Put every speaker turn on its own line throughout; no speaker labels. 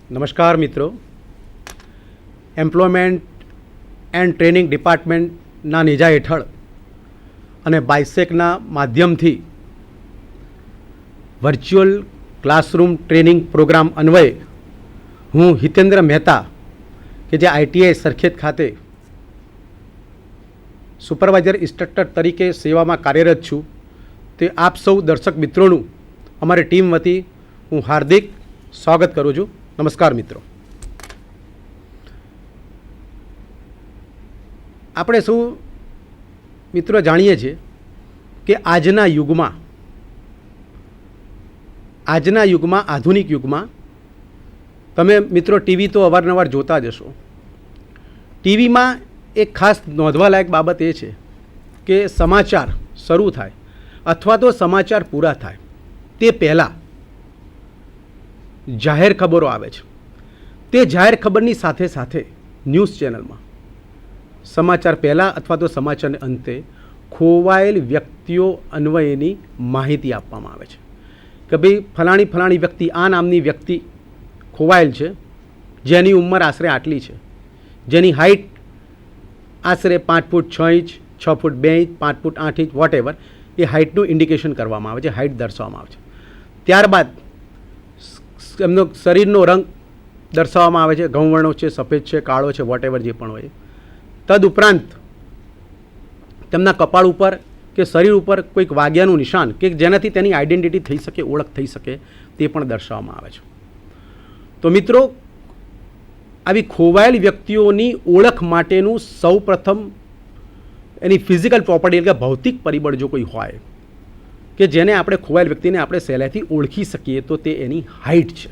નમસ્કાર મિત્રો, employment and training ડિપાર્ટમેન્ટના નેજા હેઠળ અને બાયસેકના માધ્યમથી વર્ચ્યુઅલ ક્લાસરૂમ ટ્રેનિંગ પ્રોગ્રામ અન્વયે હું હિતેન્દ્ર મહેતા કે જે આઈટીઆઈ સરખેજ ખાતે સુપરવાઇઝર ઇન્સ્ટ્રક્ટર તરીકે સેવામાં કાર્યરત છું, તે આપ સૌ દર્શક મિત્રોનું અમારી ટીમ વતી હું હાર્દિક સ્વાગત કરું છું. નમસ્કાર મિત્રો. આપણે સૌ મિત્રો જાણીએ છીએ કે આજના યુગમાં આધુનિક યુગમાં તમે મિત્રો ટીવી તો અવારનવાર જોતા જ હશો. ટીવીમાં એક ખાસ નોંધવાલાયક બાબત એ છે કે સમાચાર શરૂ થાય અથવા તો સમાચાર પૂરા થાય તે પહેલાં જાહેર ખબરો આવે છે. તે જાહેર ખબરની સાથે સાથે ન્યૂઝ ચેનલમાં સમાચાર પહેલાં અથવા તો સમાચારને અંતે ખોવાયેલ વ્યક્તિઓ અન્વયેની માહિતી આપવામાં આવે છે કે ભાઈ ફલાણી વ્યક્તિ, આ નામની વ્યક્તિ ખોવાયેલ છે, જેની ઉંમર આશરે આટલી છે, જેની હાઇટ આશરે 5 ફૂટ 6 ઇંચ, 6 ફૂટ 2 ઇંચ, 5 ફૂટ 8 ઇંચ, વોટ એવર, એ હાઇટનું ઇન્ડિકેશન કરવામાં આવે છે, હાઇટ દર્શાવવામાં આવે છે. ત્યારબાદ એમનો શરીરનો રંગ દર્શાવવામાં આવે છે, ઘઉંવર્ણો છે, સફેદ છે, કાળો છે, વોટ એવર જે પણ હોય. તદુપરાંત તેમના કપાળ ઉપર કે શરીર ઉપર કોઈક વાગ્યાનું નિશાન કે જેનાથી તેની આઈડેન્ટિટી થઈ શકે, ઓળખ થઈ શકે, તે પણ દર્શાવવામાં આવે છે. તો મિત્રો, આવી ખોવાયેલ વ્યક્તિઓની ઓળખ માટેનું સૌપ્રથમ એની ફિઝિકલ પ્રોપર્ટી એટલે કે ભૌતિક પરિબળ જો કોઈ હોય કે જેને આપણે ખોવાયેલ વ્યક્તિને આપણે સહેલાઈથી ઓળખી શકીએ તો તે એની હાઇટ છે.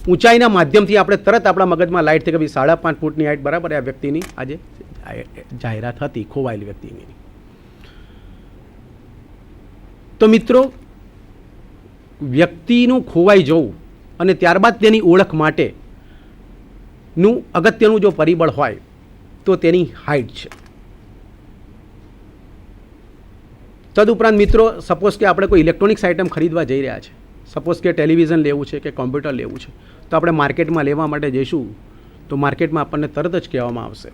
ઊંચાઈના માધ્યમથી આપણે તરત આપણા મગજમાં લાઇટ થઈ કે ભાઈ 5.5 ફૂટની હાઇટ બરાબર આ વ્યક્તિની આજે જાહેરાત હતી ખોવાયેલી વ્યક્તિની. તો મિત્રો, વ્યક્તિનું ખોવાઈ જવું અને ત્યારબાદ તેની ઓળખ માટેનું અગત્યનું જો પરિબળ હોય તો તેની હાઇટ છે. તદુપરાંત મિત્રો, સપોઝ કે આપણે કોઈ ઇલેક્ટ્રોનિક્સ આઇટમ ખરીદવા જઈ રહ્યા છે, સપોઝ કે ટેલિવિઝન લેવું છે કે કોમ્પ્યુટર લેવું છે, તો આપણે માર્કેટમાં લેવા માટે જઈશું તો માર્કેટમાં આપણને તરત જ કહેવામાં આવશે,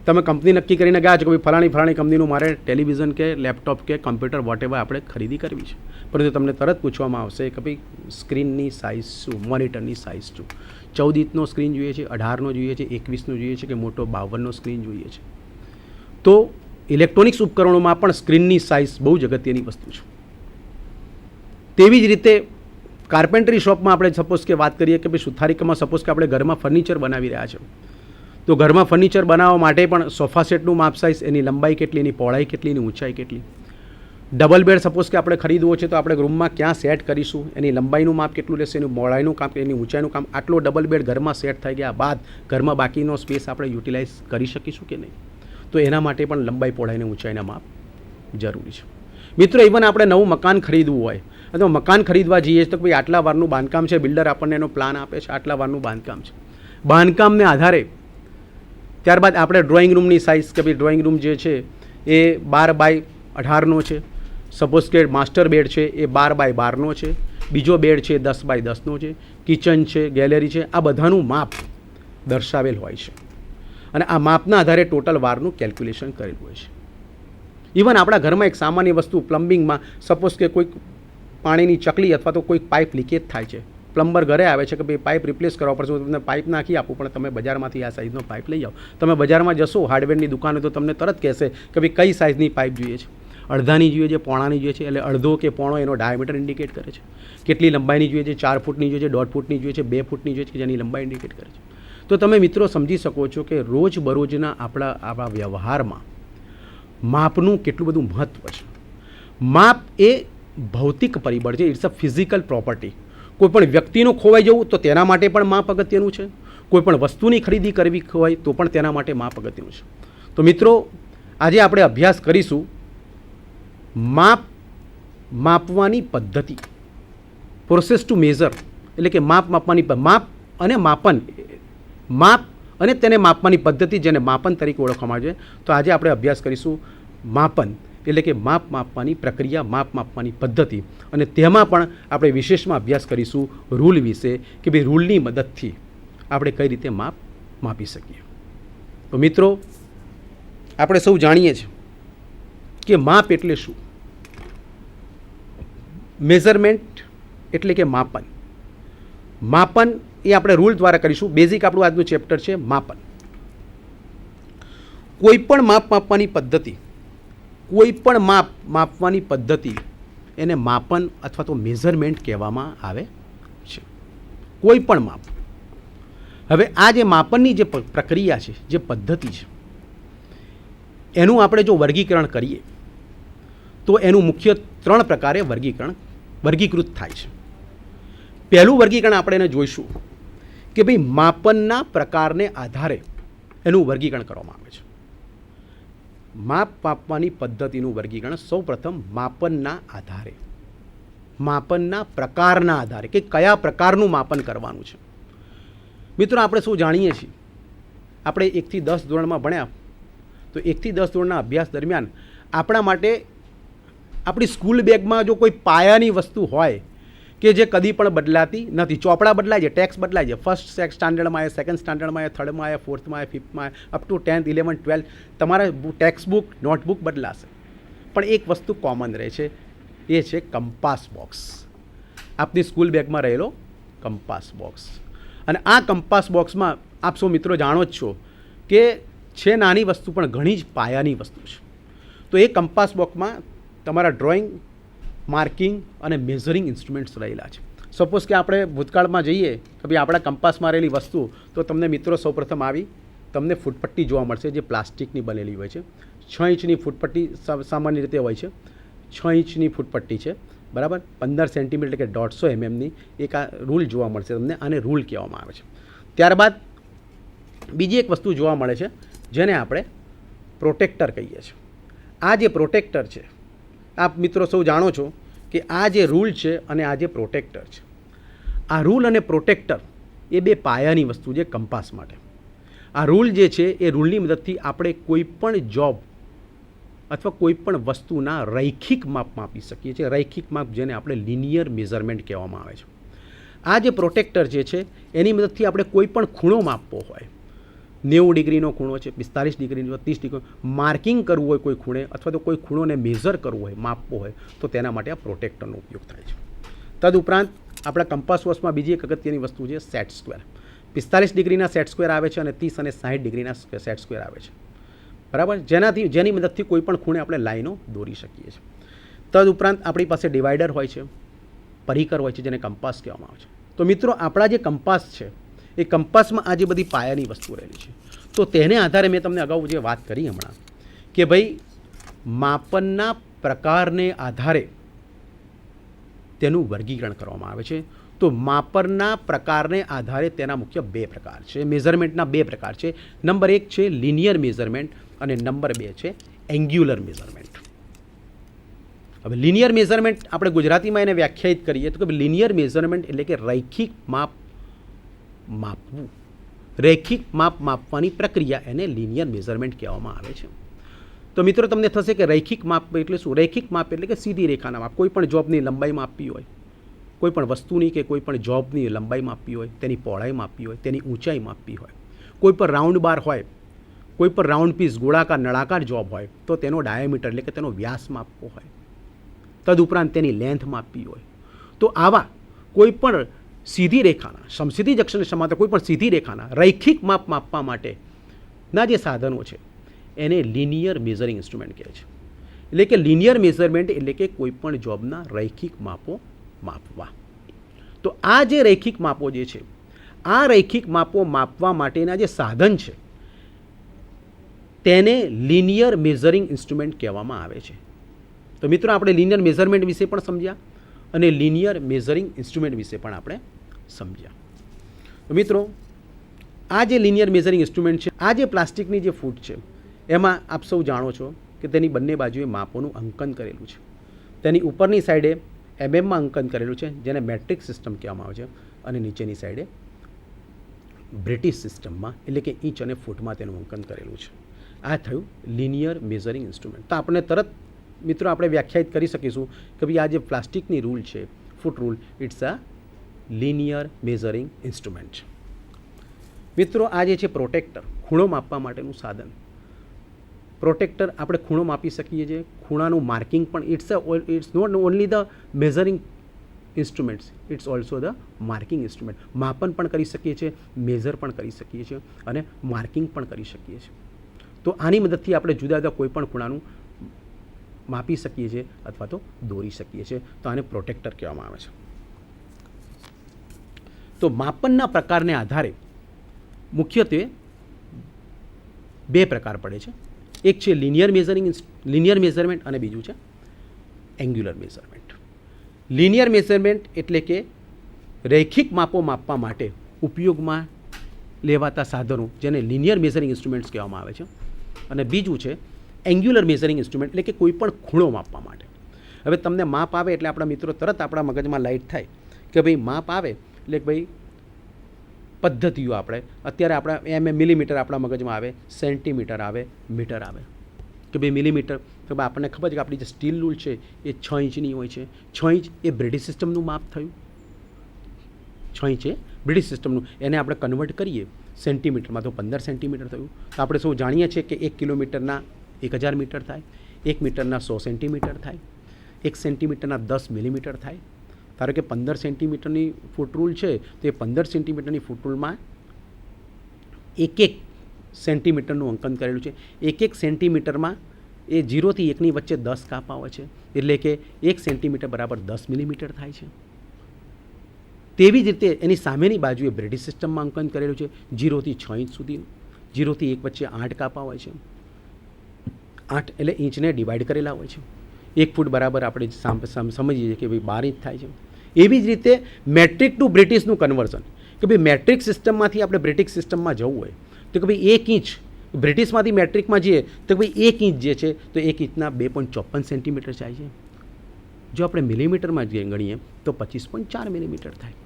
તમે કંપની નક્કી કરીને ગયા છો કે ભાઈ ફલાણી કંપનીનું મારે ટેલિવિઝન કે લેપટોપ કે કોમ્પ્યુટર વોટેવર આપણે ખરીદી કરવી છે. પરંતુ તમને તરત પૂછવામાં આવશે કે ભાઈ સ્ક્રીનની સાઇઝ શું, મોનિટરની સાઇઝ શું, 14 ઇંચનો સ્ક્રીન જોઈએ છે, 18નો જોઈએ છે, 21નો જોઈએ છે કે મોટો 52નો સ્ક્રીન જોઈએ છે. તો ઇલેક્ટ્રોનિક્સ ઉપકરણોમાં પણ સ્ક્રીનની સાઇઝ બહુ જ અગત્યની વસ્તુ છે. તેવી જ રીતે કાર્પેન્ટરી શોપમાં આપણે સપોઝ કે વાત કરીએ કે ભાઈ સુથારીકામમાં સપોઝ કે આપણે ઘરમાં ફર્નિચર બનાવી રહ્યા છે, તો ઘરમાં ફર્નિચર બનાવવા માટે પણ સોફા સેટનું માપ સાઇઝ, એની લંબાઈ કેટલી, એની પહોળાઈ કેટલી, એની ઊંચાઈ કેટલી. ડબલ બેડ સપોઝ કે આપણે ખરીદવો છે તો આપણે રૂમમાં ક્યાં સેટ કરીશું, એની લંબાઈનું માપ કેટલું રહેશે, એની પહોળાઈનું કામ, એની ઊંચાઈનું કામ, આટલો ડબલ બેડ ઘરમાં સેટ થઈ ગયા બાદ ઘરમાં બાકીનો સ્પેસ આપણે યુટિલાઇઝ કરી શકીશું કે નહીં. તો એના માટે પણ લંબાઈ, પહોળાઈ અને ઊંચાઈના માપ જરૂરી છે. મિત્રો, ઇવન આપણે નવું મકાન ખરીદવું હોય અથવા મકાન ખરીદવા જઈએ તો ભાઈ આટલા વારનું બાંધકામ છે, બિલ્ડર આપણને એનો પ્લાન આપે છે, આટલા વારનું બાંધકામ છે. બાંધકામને આધારે ત્યારબાદ આપણે ડ્રોઈંગ રૂમની સાઇઝ કે ભાઈ ડ્રોઈંગ રૂમ જે છે એ 12x18નો છે, સપોઝ કે માસ્ટર બેડ છે એ 12x12નો છે, બીજો બેડ છે 10x10નો છે, કિચન છે, ગેલેરી છે, આ બધાનું માપ દર્શાવેલ હોય છે અને આ માપના આધારે ટોટલ વારનું કેલ્ક્યુલેશન કરેલું હોય છે. ઇવન આપણા ઘરમાં એક સામાન્ય વસ્તુ પ્લમ્બિંગમાં સપોઝ કે કોઈક પાણીની ચકલી અથવા તો કોઈક પાઇપ લીકેજ થાય છે, પ્લમ્બર ઘરે આવે છે કે ભાઈ પાઇપ રિપ્લેસ કરવા પડશે, તમને પાઇપ નાખી આપું પણ તમે બજારમાંથી આ સાઇઝનો પાઇપ લઈ આવો. તમે બજારમાં જશો હાર્ડવેરની દુકાને તો તમને તરત કહેશે કે ભાઈ કઈ સાઇઝની પાઇપ જોઈએ છે, અડધાની જોઈએ છે, પોણાની જોઈએ છે, એટલે અડધો કે પોણો એનો ડાયામીટર ઇન્ડિકેટ કરે છે. કેટલી લંબાઈની જોઈએ છે, 4 ફૂટની જોઈએ છે, 1.5 ફૂટની જોઈએ છે, 2 ફૂટની જોઈએ છે, જેની લંબાઈ ઇન્ડિકેટ કરે છે. તો તમે મિત્રો સમજી શકો છો કે રોજબરોજના આપણા વ્યવહારમાં માપનું કેટલું બધું મહત્ત્વ છે. માપ એ ભૌતિક પરિબળ છે, ઇટ્સ અ ફિઝિકલ પ્રોપર્ટી. કોઈપણ વ્યક્તિનું ખોવાઈ જવું તો તેના માટે પણ માપ અગત્યનું છે, કોઈપણ વસ્તુની ખરીદી કરવી હોય તો પણ તેના માટે માપ અગત્યનું છે. તો મિત્રો, આજે આપણે અભ્યાસ કરીશું માપવાની પદ્ધતિ, પ્રોસેસ ટુ મેઝર, એટલે કે માપવાની માપ અને માપન, માપ અને તેને માપવાની પદ્ધતિ જેને માપન તરીકે ઓળખવામાં આવે છે. તો આજે આપણે અભ્યાસ કરીશું માપન એટલે કે માપ માપવાની પ્રક્રિયા, માપ માપવાની પદ્ધતિ. અને તેમાં પણ આપણે વિશેષમાં અભ્યાસ કરીશું રૂલ વિશે કે ભાઈ રૂલની મદદથી આપણે કઈ રીતે માપ માપી શકીએ. તો મિત્રો, આપણે સૌ જાણીએ છીએ કે માપ એટલે શું. મેઝરમેન્ટ એટલે કે માપન. માપન એ આપણે રૂલ દ્વારા કરીશું. બેઝિક આપણું આજનું ચેપ્ટર છે માપન. કોઈ પણ માપ માપવાની પદ્ધતિ, કોઈ પણ માપ માપવાની પદ્ધતિ એને માપન અથવા તો મેઝરમેન્ટ કહેવામાં આવે છે. કોઈ પણ માપ. હવે આ જે માપનની જે પ્રક્રિયા છે, જે પદ્ધતિ છે, એનું આપણે જો વર્ગીકરણ કરીએ તો એનું મુખ્ય 3 પ્રકારે વર્ગીકૃત થાય છે. પહેલું વર્ગીકરણ આપણે એને જોઈશું કે ભાઈ માપનના પ્રકારને આધારે એનું વર્ગીકરણ કરવામાં આવે છે. માપ માપવાની પદ્ધતિનું વર્ગીકરણ સૌપ્રથમ માપનના આધારે, માપનના પ્રકારના આધારે કે કયા પ્રકારનું માપન કરવાનું છે. મિત્રો, આપણે શું જાણીએ છીએ, આપણે 1 થી 10 ધોરણમાં ભણ્યા, તો 1 થી 10 ધોરણના અભ્યાસ દરમિયાન આપણા માટે આપણી સ્કૂલ બેગમાં જો કોઈ પાયાની વસ્તુ હોય કે જે કદી પણ બદલાતી નથી, ચોપડા બદલાય છે, ટેક્સ્ટ બદલાય છે, ફર્સ્ટ સ્ટાન્ડર્ડમાં આવે, સેકન્ડ સ્ટાન્ડર્ડમાં આવે, થર્ડમાં આવે, ફોર્થમાં આવે, ફિફ્થમાં આવે, up to 10th, 11th, 12th તમારા ટેક્સ્ટ બુક, નોટબુક બદલાશે, પણ એક વસ્તુ કોમન રહે છે, એ છે કંપાસ બોક્સ. આપની સ્કૂલ બેગમાં રહેલો કંપાસ બોક્સ. અને આ કંપાસ બોક્સમાં આપ સૌ મિત્રો જાણો જ છો કે છે નાની વસ્તુ પણ ઘણી જ પાયાની વસ્તુ છે. તો એ કંપાસ બોક્સમાં તમારા ડ્રોઈંગ, માર્કિંગ અને મેઝરિંગ ઇન્સ્ટ્રુમેન્ટ્સ રહેલા છે. સપોઝ કે આપણે ભૂતકાળમાં જઈએ કે ભાઈ આપણા કંપાસમાં રહેલી વસ્તુ, તો તમને મિત્રો સૌપ્રથમ આવી તમને ફૂટપટ્ટી જોવા મળશે, જે પ્લાસ્ટિકની બનેલી હોય છે. 6 ઇંચની ફૂટપટ્ટી સામાન્ય રીતે હોય છે. 6 ઇંચની ફૂટપટ્ટી છે, બરાબર. 15 સેન્ટીમીટર એટલે કે 150 mmની એક આ રૂલ જોવા મળશે તમને. આને રૂલ કહેવામાં આવે છે. ત્યારબાદ બીજી એક વસ્તુ જોવા મળે છે જેને આપણે પ્રોટેક્ટર કહીએ છીએ. આ જે પ્રોટેક્ટર છે, આપ મિત્રો સૌ જાણો છો કે આ જે રૂલ છે અને આ જે પ્રોટેક્ટર છે, આ રૂલ અને પ્રોટેક્ટર એ 2 પાયાની વસ્તુ છે કંપાસ માટે. આ રૂલ જે છે એ રૂલની મદદથી આપણે કોઈ પણ જોબ અથવા કોઈ પણ વસ્તુના રૈખિક માપ માપી શકીએ છીએ. રૈખિક માપ જેને આપણે લિનિયર મેઝરમેન્ટ કહેવામાં આવે છે. આ જે પ્રોટેક્ટર જે છે એની મદદથી આપણે કોઈ પણ ખૂણો માપવો હોય, 90 ડિગ્રીનો ખૂણો છે, 45 ડિગ્રીનો, 30 ડિગ્રી, માર્કિંગ કરવું હોય કોઈ ખૂણે, અથવા તો કોઈ ખૂણોને મેઝર કરવું હોય, માપવો હોય, તો તેના માટે આ પ્રોટેક્ટરનો ઉપયોગ થાય છે. તદુપરાંત આપણા કંપાસ બોક્સમાં બીજી એક અગત્યની વસ્તુ છે સેટ સ્ક્વેર. 45 ડિગ્રીના સેટ સ્ક્વેર આવે છે અને 30 અને 60 ડિગ્રીના સેટ સ્ક્વેર આવે છે, બરાબર, જેની મદદથી કોઈ પણ ખૂણે આપણે લાઈનો દોરી શકીએ છીએ. તદુપરાંત આપણી પાસે ડિવાઈડર હોય છે, પરિકર હોય છે, જેને કંપાસ કહેવામાં આવે છે. તો મિત્રો, આપણા જે કંપાસ છે એ કંપાસમાં આ જે બધી પાયાની વસ્તુ રહેલી છે, તો તેને આધારે મેં તમને અગાઉ જે વાત કરી હમણાં કે ભાઈ માપનના પ્રકારને આધારે તેનું વર્ગીકરણ કરવામાં આવે છે. તો માપનના પ્રકારને આધારે તેના મુખ્ય 2 પ્રકાર છે. મેઝરમેન્ટના 2 પ્રકાર છે. નંબર 1 છે લિનિયર મેઝરમેન્ટ અને નંબર 2 છે એંગ્યુલર મેઝરમેન્ટ. હવે લિનિયર મેઝરમેન્ટ આપણે ગુજરાતીમાં એને વ્યાખ્યાયિત કરીએ તો કે લિનિયર મેઝરમેન્ટ એટલે કે રૈખિક માપ માપવું. રૈખિક માપ માપવાની પ્રક્રિયા એને લિનિયર મેઝરમેન્ટ કહેવામાં આવે છે. તો મિત્રો, તમને થશે કે રૈખિક માપ એટલે શું? રૈખિક માપ એટલે કે સીધી રેખાના માપ. કોઈ પણ જોબની લંબાઈ માપવી હોય, કોઈ પણ વસ્તુની કે કોઈ પણ જોબની લંબાઈ માપવી હોય, તેની પહોળાઈ માપવી હોય, તેની ઊંચાઈ માપવી હોય, કોઈ પણ રાઉન્ડ બાર હોય, કોઈ પણ રાઉન્ડ પીસ, ગોળાકાર નળાકાર જોબ હોય, તો તેનો ડાયામીટર એટલે કે તેનો વ્યાસ માપવો હોય, તદુપરાંત તેની લેન્થ માપવી હોય, તો આવા કોઈ પણ સીધી રેખાના, સમસીધી અક્ષને સમાતા કોઈ પણ સીધી રેખાના રૈખિક માપ માપવા માટેના જે સાધનો છે એને લિનિયર મેઝરિંગ ઇન્સ્ટ્રુમેન્ટ કહે છે. એટલે કે લિનિયર મેઝરમેન્ટ એટલે કે કોઈ પણ જોબના રૈખિક માપો માપવા. તો આ જે રૈખિક માપો જે છે, આ રૈખિક માપો માપવા માટેના જે સાધન છે તેને લિનિયર મેઝરિંગ ઇન્સ્ટ્રુમેન્ટ કહેવામાં આવે છે. તો મિત્રો, આપણે લિનિયર મેઝરમેન્ટ વિશે પણ સમજ્યા અને લિનિયર મેઝરિંગ ઇન્સ્ટ્રુમેન્ટ વિશે પણ આપણે સમજ્યા. તો મિત્રો, આ જે લિનિયર મેઝરિંગ ઇન્સ્ટ્રુમેન્ટ છે, આ જે પ્લાસ્ટિકની જે ફૂટ છે, એમાં આપ સૌ જાણો છો કે તેની બંને બાજુએ માપોનું અંકન કરેલું છે. તેની ઉપરની સાઈડે એમએમમાં અંકન કરેલું છે, જેને મેટ્રિક સિસ્ટમ કહેવામાં આવે છે, અને નીચેની સાઈડે બ્રિટિશ સિસ્ટમમાં એટલે કે ઇંચ અને ફૂટમાં તેનું અંકન કરેલું છે. આ થયું લિનિયર મેઝરિંગ ઇન્સ્ટ્રુમેન્ટ. તો આપણે તરત મિત્રો આપણે વ્યાખ્યાયિત કરી શકીશું કે ભાઈ આ જે પ્લાસ્ટિકની રૂલ છે, foot rule, it's a linear measuring instrument છે. મિત્રો આ જે છે પ્રોટેક્ટર, ખૂણો માપવા માટેનું સાધન. પ્રોટેક્ટર આપણે ખૂણો માપી શકીએ છીએ. ખૂણાનું માર્કિંગ પણ it's not only the measuring instruments, it's also the marking instrument. માપન પણ કરી શકીએ છીએ, મેઝર પણ કરી શકીએ છીએ અને માર્કિંગ પણ કરી શકીએ છીએ. તો આની મદદથી આપણે જુદા જુદા કોઈ પણ ખૂણાનું માપી શકીએ છીએ અથવા તો દોરી શકીએ છીએ. તો આને પ્રોટેક્ટર કહેવામાં આવે છે. તો માપનના પ્રકારને આધારે મુખ્યત્વે બે પ્રકાર પડે છે. એક છે લિનિયર મેઝરમેન્ટ અને બીજું છે એંગ્યુલર મેઝરમેન્ટ. લિનિયર મેઝરમેન્ટ એટલે કે રૈખિક માપો માપવા માટે ઉપયોગમાં લેવાતા સાધનો, જેને લિનિયર મેઝરિંગ ઇન્સ્ટ્રુમેન્ટ્સ કહેવામાં આવે છે. અને બીજું છે એંગ્યુલર મેઝરિંગ ઇન્સ્ટ્રુમેન્ટ એટલે કે કોઈ પણ ખૂણો માપવા માટે. હવે તમને માપ આવે એટલે આપણા મિત્રો તરત આપણા મગજમાં લાઇટ થાય કે ભાઈ માપ આવે એટલે ભાઈ પદ્ધતિઓ આપણે અત્યારે આપણા મિલીમીટર આપણા મગજમાં આવે, સેન્ટીમીટર આવે, મીટર આવે. કે ભાઈ મિલીમીટર તો આપણને ખબર છે કે આપણી જે સ્ટીલ રૂલ છે એ 6 ઇંચની હોય છે. 6 ઇંચ એ બ્રિટિશ સિસ્ટમનું માપ થયું. 6 ઇંચ એ બ્રિટિશ સિસ્ટમનું, એને આપણે કન્વર્ટ કરીએ સેન્ટીમીટરમાં તો 15 સેન્ટીમીટર થયું. તો આપણે સૌ જાણીએ છીએ કે 1 કિલોમીટરના 1000 મીટર થાય, 1 મીટરના 100 સેન્ટીમીટર થાય, 1 સેન્ટીમીટરના 10 મિલીમીટર થાય. ધારો કે 15 સેન્ટીમીટરની ફૂટ રૂલ છે તો એ 15 સેન્ટીમીટરની ફૂટ રૂલમાં 1 સેન્ટીમીટરનું અંકન કરેલું છે. 1 સેન્ટીમીટરમાં એ 0 થી 1ની વચ્ચે 10 કાપા હોય છે, એટલે કે 1 સેન્ટીમીટર બરાબર 10 મિલીમીટર થાય છે. તેવી જ રીતે એની સામેની બાજુએ બ્રિટિશ સિસ્ટમમાં અંકન કરેલું છે 0 થી 6 ઇંચ સુધીનું. 0 થી 1 વચ્ચે 8 કાપા હોય છે. 8 એટલે ઇંચને ડિવાઈડ કરેલા હોય છે. 1 ફૂટ બરાબર આપણે સમજીએ છીએ કે ભાઈ 12 ઇંચ થાય છે. એવી જ રીતે મેટ્રિક ટુ બ્રિટિશનું કન્વર્ઝન, કે ભાઈ મેટ્રિક સિસ્ટમમાંથી આપણે બ્રિટિશ સિસ્ટમમાં જવું હોય તો કે ભાઈ 1 ઇંચ બ્રિટિશમાંથી મેટ્રિકમાં જઈએ તો ભાઈ 1 ઇંચ જે છે તો 1 ઇંચના 2.54 સેન્ટીમીટર જાય છે. જો આપણે મિલીમીટરમાં ગણીએ તો 25.4 મિલીમીટર થાય.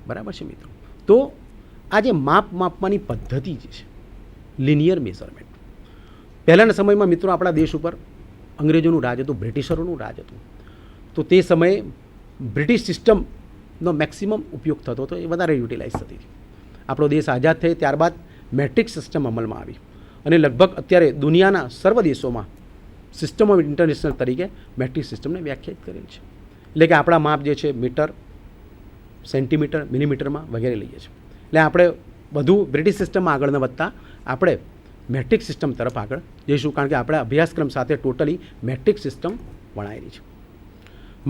બરાબર છે મિત્રો. તો આ જે માપવાની પદ્ધતિ જે છે લિનિયર મેઝરમેન્ટ, પહેલાંના સમયમાં મિત્રો આપણા દેશ ઉપર અંગ્રેજોનું રાજ હતું, બ્રિટિશરોનું રાજ હતું. તો તે સમયે બ્રિટિશ સિસ્ટમનો મેક્સિમમ ઉપયોગ થતો હતો, એ વધારે યુટિલાઇઝ થતી હતી. આપણો દેશ આઝાદ થયો ત્યારબાદ મેટ્રિક સિસ્ટમ અમલમાં આવી અને લગભગ અત્યારે દુનિયાના સર્વ દેશોમાં સિસ્ટમ ઓફ ઇન્ટરનેશનલ તરીકે મેટ્રિક સિસ્ટમને વ્યાખ્યાયિત કરેલ છે. એટલે કે આપણા માપ જે છે મીટર, સેન્ટીમીટર, મિલીમીટરમાં વગેરે લઈએ છીએ. એટલે આપણે વધુ બ્રિટિશ સિસ્ટમમાં આગળ ન વધતા આપણે મેટ્રિક સિસ્ટમ તરફ આગળ જઈશું, કારણ કે આપણા અભ્યાસક્રમ સાથે ટોટલી મેટ્રિક સિસ્ટમ વણાયેલી છે.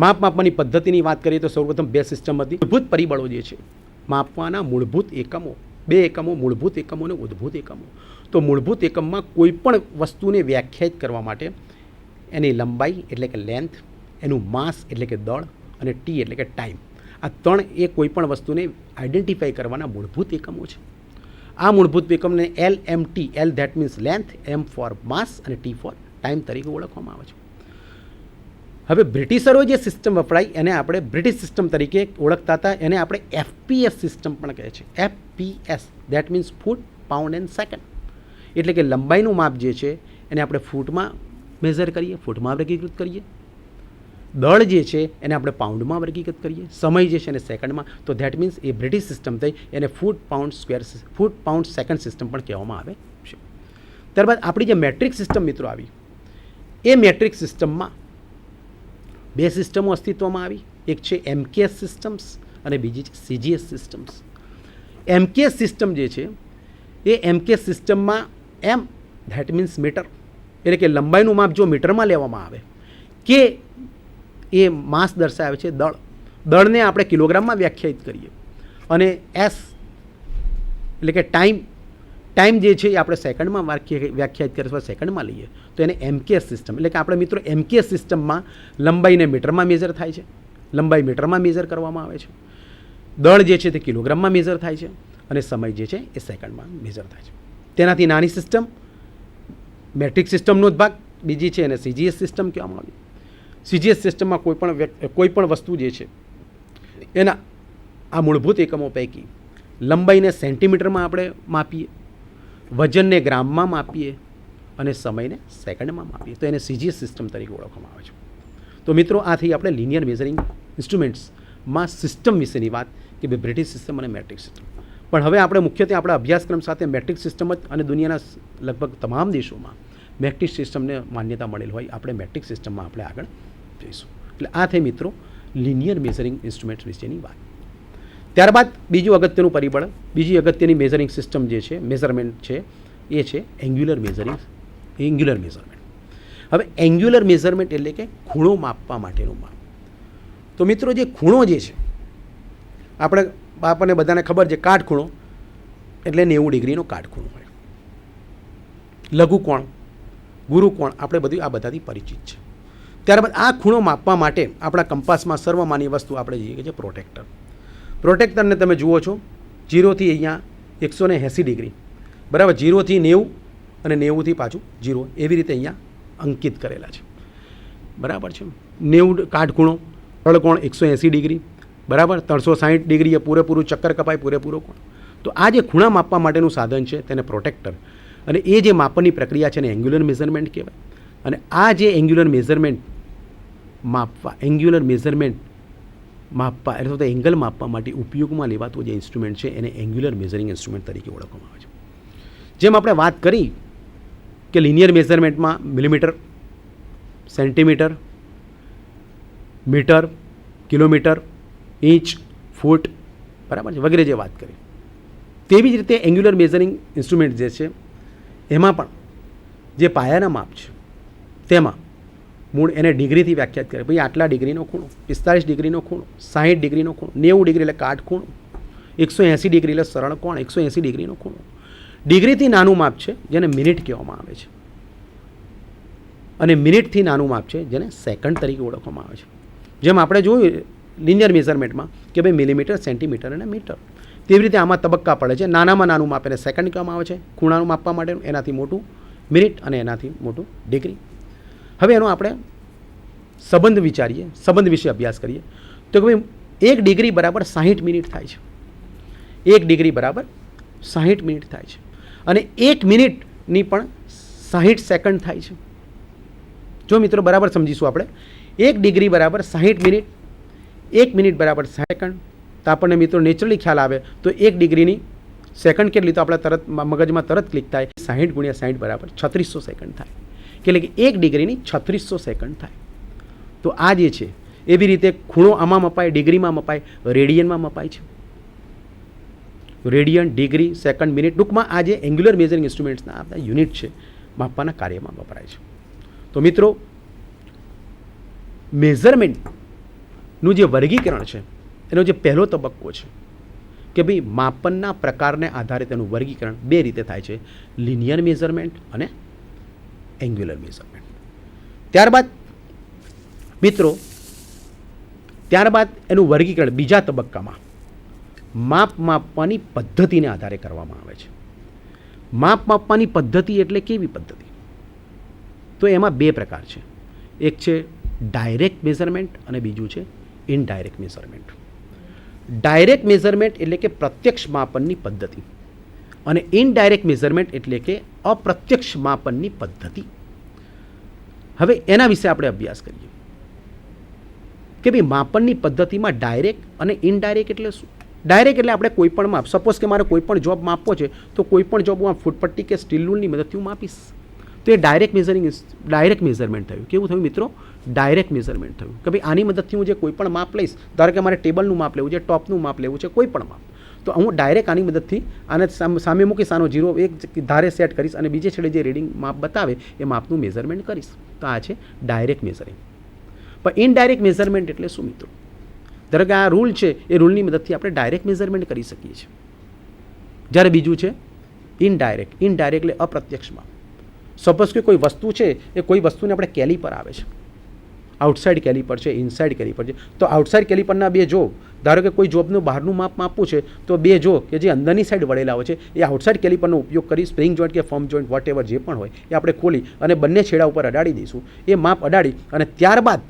માપ માપવાની પદ્ધતિની વાત કરીએ તો સૌપ્રથમ 2 સિસ્ટમ હતી. મૂળભૂત પરિબળો જે છે માપવાના મૂળભૂત એકમો, 2 એકમો, મૂળભૂત એકમો અને ઉદ્ભૂત એકમો. તો મૂળભૂત એકમમાં કોઈ પણ વસ્તુને વ્યાખ્યાયિત કરવા માટે એની લંબાઈ એટલે કે લેન્થ, એનું માસ એટલે કે દળ અને ટી એટલે કે ટાઈમ, આ 3 એ કોઈ પણ વસ્તુને આઈડેન્ટિફાઈ કરવાના મૂળભૂત એકમો છે. આ મૂળભૂત એકમને LMT, L that means length, M for mass અને T ફોર ટાઈમ તરીકે ઓળખવામાં આવે છે. હવે બ્રિટિશરો જે સિસ્ટમ વપરાય એને આપણે બ્રિટિશ સિસ્ટમ તરીકે ઓળખતા હતા, એને આપણે FPS સિસ્ટમ પણ કહે છે. FPS that means foot, pound and second. એટલે કે લંબાઈનું માપ જે છે એને આપણે ફૂટમાં મેઝર કરીએ, ફૂટમાં વર્ગીકૃત કરીએ. દળ જે છે એને આપણે પાઉન્ડમાં વર્ગીકૃત કરીએ. સમય જે છે એને સેકન્ડમાં. તો that means A British system થઈ એને ફૂટ પાઉન્ડ સેકન્ડ સિસ્ટમ પણ કહેવામાં આવે છે. ત્યારબાદ આપણી જે મેટ્રિક સિસ્ટમ મિત્રો આવી, એ મેટ્રિક સિસ્ટમમાં 2 સિસ્ટમો અસ્તિત્વમાં આવી. એક છે MKS સિસ્ટમ્સ અને બીજી છે CGS સિસ્ટમ્સ. MKS સિસ્ટમ જે છે એ MKS સિસ્ટમમાં M ધેટ મીન્સ મીટર, એટલે કે લંબાઈનું માપ જો મીટરમાં લેવામાં આવે, કે એ માસ દર્શાવે છે દળ, દળને આપણે કિલોગ્રામમાં વ્યાખ્યાયિત કરીએ, અને S એટલે કે ટાઈમ જે છે એ આપણે સેકન્ડમાં વ્યાખ્યાયિત કરીએ અથવા સેકન્ડમાં લઈએ તો એને MKS સિસ્ટમ. એટલે કે આપણે મિત્રો MKS સિસ્ટમમાં લંબાઈને મીટરમાં મેઝર થાય છે, લંબાઈ મીટરમાં મેઝર કરવામાં આવે છે, દળ જે છે તે કિલોગ્રામમાં મેઝર થાય છે અને સમય જે છે એ સેકન્ડમાં મેઝર થાય છે. તેનાથી નાની સિસ્ટમ મેટ્રિક સિસ્ટમનો જ ભાગ બીજી છે એને CGS સિસ્ટમ કહેવામાં આવી. CGS સિસ્ટમમાં કોઈ પણ વસ્તુ જે છે એના આ મૂળભૂત એકમો પૈકી લંબાઈને સેન્ટીમીટરમાં આપણે માપીએ, વજનને ગ્રામમાં માપીએ અને સમયને સેકન્ડમાં માપીએ તો એને સીજીએસ સિસ્ટમ તરીકે ઓળખવામાં આવે છે. તો મિત્રો આ થઈ આપણે લિનિયર મેઝરિંગ ઇન્સ્ટ્રુમેન્ટ્સમાં સિસ્ટમ વિશેની વાત કે ભાઈ બ્રિટિશ સિસ્ટમ અને મેટ્રિક સિસ્ટમ. પણ હવે આપણે મુખ્યત્વે આપણા અભ્યાસક્રમ સાથે મેટ્રિક સિસ્ટમ જ અને દુનિયાના લગભગ તમામ દેશોમાં મેટ્રિક સિસ્ટમને માન્યતા મળેલ હોય આપણે મેટ્રિક સિસ્ટમમાં આપણે આગળ જઈશું. એટલે આ થઈ મિત્રો લિનિયર મેઝરિંગ ઇન્સ્ટ્રુમેન્ટ્સ વિશેની વાત. ત્યારબાદ બીજું અગત્યનું પરિબળ, બીજી અગત્યની મેઝરિંગ સિસ્ટમ જે છે, મેઝરમેન્ટ છે, એ છે એંગ્યુલર મેઝરમેન્ટ. હવે એંગ્યુલર મેઝરમેન્ટ એટલે કે ખૂણો માપવા માટેનું માપ. તો મિત્રો જે ખૂણો જે છે આપણને બધાને ખબર છે, કાટખૂણો એટલે 90 ડિગ્રીનો કાટખૂણો હોય. લઘુકોણ, ગુરુકોણ આપણે બધું આ બધાથી પરિચિત છે. ત્યારબાદ આ ખૂણો માપવા માટે આપણા કંપાસમાં સર્વમાન્ય વસ્તુ આપણે જોઈએ કે છે પ્રોટેક્ટર. પ્રોટેક્ટરને તમે જુઓ છો 0થી અહીંયા 180 ડિગ્રી, બરાબર, 0થી 90 અને 90થી પાછું 0 એવી રીતે અહીંયા અંકિત કરેલા છે, બરાબર છે. 90 કાટખૂણો, સરળ 180 ડિગ્રી, બરાબર, 360 ડિગ્રી એ પૂરેપૂરું ચક્કર કપાય, પૂરેપૂરો કોણ. તો આ જે ખૂણા માપવા માટેનું સાધન છે તેને પ્રોટેક્ટર, અને એ જે માપનની પ્રક્રિયા છે એને એંગ્યુલર મેઝરમેન્ટ કહેવાય. અને આ જે એંગ્યુલર મેઝરમેન્ટ માપવા એટલે તો એંગલ માપવા માટે ઉપયોગમાં લેવાતું જે ઇન્સ્ટ્રુમેન્ટ છે એને એંગ્યુલર મેઝરિંગ ઇન્સ્ટ્રુમેન્ટ તરીકે ઓળખવામાં આવે છે. જેમ આપણે વાત કરી કે લિનિયર મેઝરમેન્ટમાં millimetre, centimetre, metre, kilometre, inch, foot, બરાબર છે, વગેરે જે વાત કરી, તેવી જ રીતે એંગ્યુલર મેઝરિંગ ઇન્સ્ટ્રુમેન્ટ જે છે એમાં પણ જે પાયાના માપ છે તેમાં મૂળ એને ડિગ્રીથી વ્યાખ્યાત કરે. ભાઈ આટલા ડિગ્રીનો ખૂણો, 45 ડિગ્રીનો ખૂણો, 60 ડિગ્રીનો ખૂણો, 90 ડિગ્રી એટલે કાટખૂણો, 180 ડિગ્રી એટલે સરળ કોણ, 180 ડિગ્રીનો ખૂણો. ડિગ્રીથી નાનું માપ છે જેને મિનિટ કહેવામાં આવે છે, અને મિનિટથી નાનું માપ છે જેને સેકન્ડ તરીકે ઓળખવામાં આવે છે. જેમ આપણે જોયું લિનિયર મેઝરમેન્ટમાં કે ભાઈ મિલીમીટર, સેન્ટીમીટર અને મીટર, તેવી રીતે આમાં તબક્કા પડે છે. નાનામાં નાનું માપ એને સેકન્ડ કહેવામાં આવે છે, ખૂણાનું માપવા માટે, એનાથી મોટું મિનિટ અને એનાથી મોટું ડિગ્રી. હવે એનો આપણે સંબંધ વિચારીએ, સંબંધ વિશે અભ્યાસ કરીએ તો કે ભાઈ 1 ડિગ્રી બરાબર 60 મિનિટ થાય છે. 1 ડિગ્રી બરાબર 60 મિનિટ થાય છે, અને 1 મિનિટની પણ 60 સેકન્ડ થાય છે. જો મિત્રો બરાબર સમજીશું આપણે, 1 ડિગ્રી બરાબર 60 મિનિટ, 1 મિનિટ બરાબર સેકન્ડ. તો આપણને મિત્રો નેચરલી ખ્યાલ આવે તો 1 ડિગ્રીની સેકન્ડ કેટલી, તો આપણે તરત મગજમાં તરત ક્લિક થાય 60 ગુણ્યા 60 બરાબર 3600 સેકન્ડ થાય. એટલે કે 1 ડિગ્રીની 3600 સેકન્ડ થાય. તો આ જે છે એવી રીતે ખૂણો આમાં મપાય, ડિગ્રીમાં મપાય, રેડિયનમાં મપાય છે. રેડિયન, ડિગ્રી, સેકન્ડ, મિનિટ, ટૂંકમાં આ જે એંગ્યુલર મેઝરિંગ ઇન્સ્ટ્રુમેન્ટ્સના આપણા યુનિટ છે માપવાના કાર્યમાં વપરાય છે. તો મિત્રો મેઝરમેન્ટનું જે વર્ગીકરણ છે એનો જે પહેલો તબક્કો છે કે ભાઈ માપનના પ્રકારને આધારે તેનું વર્ગીકરણ 2 રીતે થાય છે, લિનિયર મેઝરમેન્ટ અને એંગ્યુલર મેઝરમેન્ટ. ત્યારબાદ મિત્રો એનું વર્ગીકરણ બીજા તબક્કામાં માપવાની પદ્ધતિને આધારે કરવામાં આવે છે. માપવાની પદ્ધતિ એટલે કેવી પદ્ધતિ? તો એમાં 2 પ્રકાર છે. એક છે ડાયરેક્ટ મેઝરમેન્ટ અને બીજું છે ઇનડાયરેક્ટ મેઝરમેન્ટ. ડાયરેક્ટ મેઝરમેન્ટ એટલે કે પ્રત્યક્ષ માપનની પદ્ધતિ, અને ઇનડાયરેક્ટ મેઝરમેન્ટ એટલે કે અપ્રત્યક્ષ માપનની પદ્ધતિ. હવે એના વિશે આપણે અભ્યાસ કરીએ કે ભાઈ માપનની પદ્ધતિમાં ડાયરેક્ટ અને ઇનડાયરેક્ટ એટલે શું. ડાયરેક્ટ એટલે આપણે કોઈ પણ માપ, સપોઝ કે મારે કોઈ પણ જોબ માપવો છે તો કોઈ પણ જોબ હું ફૂટપટ્ટી કે સ્ટીલ રૂલની મદદથી હું માપીશ, તો એ ડાયરેક્ટ મેઝરમેન્ટ થયું. કેવું થયું મિત્રો? ડાયરેક્ટ મેઝરમેન્ટ થયું કે ભાઈ આની મદદથી હું જે કોઈ પણ માપ લઈશ, ધારો કે મારે ટેબલનું માપ લેવું છે, ટોપનું માપ લેવું છે, કોઈ પણ માપ, તો હું ડાયરેક્ટ આની મદદથી આને સામે મૂકીશ, આનો 0 એક ધારે સેટ કરીશ અને બીજે છેડે જે રીડિંગ માપ બતાવે એ માપનું મેઝરમેન્ટ કરીશ. તો આ છે ડાયરેક્ટ મેઝરિંગ. પણ ઇનડાયરેક્ટ મેઝરમેન્ટ એટલે શું મિત્રો? ધારો કે આ રૂલ છે, એ રૂલની મદદથી આપણે ડાયરેક્ટ મેઝરમેન્ટ કરી શકીએ છીએ. જ્યારે બીજું છે ઇનડાયરેક્ટ એટલે અપ્રત્યક્ષ માપ. સપોઝ કે કોઈ વસ્તુ છે, એ કોઈ વસ્તુને આપણે કેલિપર આવે છે, આઉટસાઇડ કેલિપર છે, ઇનસાઇડ કેલિપર છે. તો આઉટસાઇડ કેલિપરના 2 જોબ, ધારો કે કોઈ જોબનું બહારનું માપ માપવું છે તો 2 જો કે જે અંદરની સાઈડ વળેલા હોય છે એ આઉટસાઇડ કેલિપરનો ઉપયોગ કરી સ્પ્રિંગ જોઈન્ટ કે ફર્મ જોઈન્ટ વોટ એવર જે પણ હોય એ આપણે ખોલી અને બંને છેડા ઉપર અડાડી દઈશું. એ માપ અડાડી અને ત્યારબાદ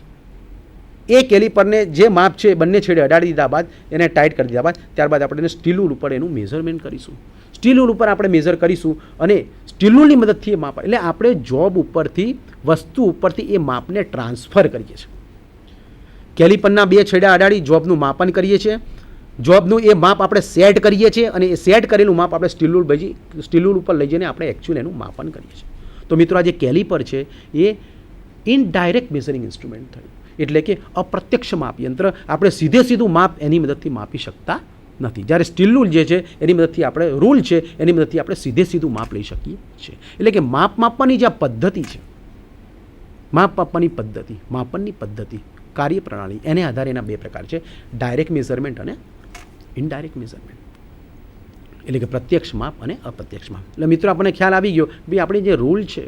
એ કેલિપરને જે માપ છે બંને છેડે અડાડી દીધા બાદ એને ટાઈટ કરી દીધા બાદ ત્યારબાદ આપણે એને સ્ટીલ રૂલ ઉપર એનું મેઝરમેન્ટ કરીશું. સ્ટીલ રૂલ ઉપર આપણે મેઝર કરીશું અને સ્ટીલ રૂલની મદદથી એ માપ, એટલે આપણે જોબ ઉપરથી, વસ્તુ ઉપરથી એ માપને ટ્રાન્સફર કરીએ છીએ. કેલિપરના બે છેડા અડાડી જોબનું માપન કરીએ છીએ. જોબનું એ માપ આપણે સેટ કરીએ છીએ અને એ સેટ કરેલું માપ આપણે સ્ટીલ રૂલ ઉપર લઈ જઈને આપણે એકચ્યુઅલ એનું માપન કરીએ છીએ. તો મિત્રો આ જે કેલિપર છે એ ઇનડાયરેક્ટ મેઝરિંગ ઇન્સ્ટ્રુમેન્ટ થયું, એટલે કે અપ્રત્યક્ષ માપ યંત્ર. આપણે સીધું માપ એની મદદથી માપી શકતા નથી. જ્યારે સ્ટીલ રૂલ જે છે એની મદદથી આપણે, રૂલ છે એની મદદથી આપણે સીધું માપ લઈ શકીએ છીએ. એટલે કે માપ માપવાની જે આ પદ્ધતિ છે, માપ માપવાની પદ્ધતિ, માપનની પદ્ધતિ, કાર્યપ્રણાલી, એને આધારે એના બે પ્રકાર છે, ડાયરેક્ટ મેઝરમેન્ટ અને ઇનડાયરેક્ટ મેઝરમેન્ટ. એટલે કે પ્રત્યક્ષ માપ અને અપ્રત્યક્ષ માપ. એટલે મિત્રો આપણને ખ્યાલ આવી ગયો ભાઈ આપણી જે રૂલ છે,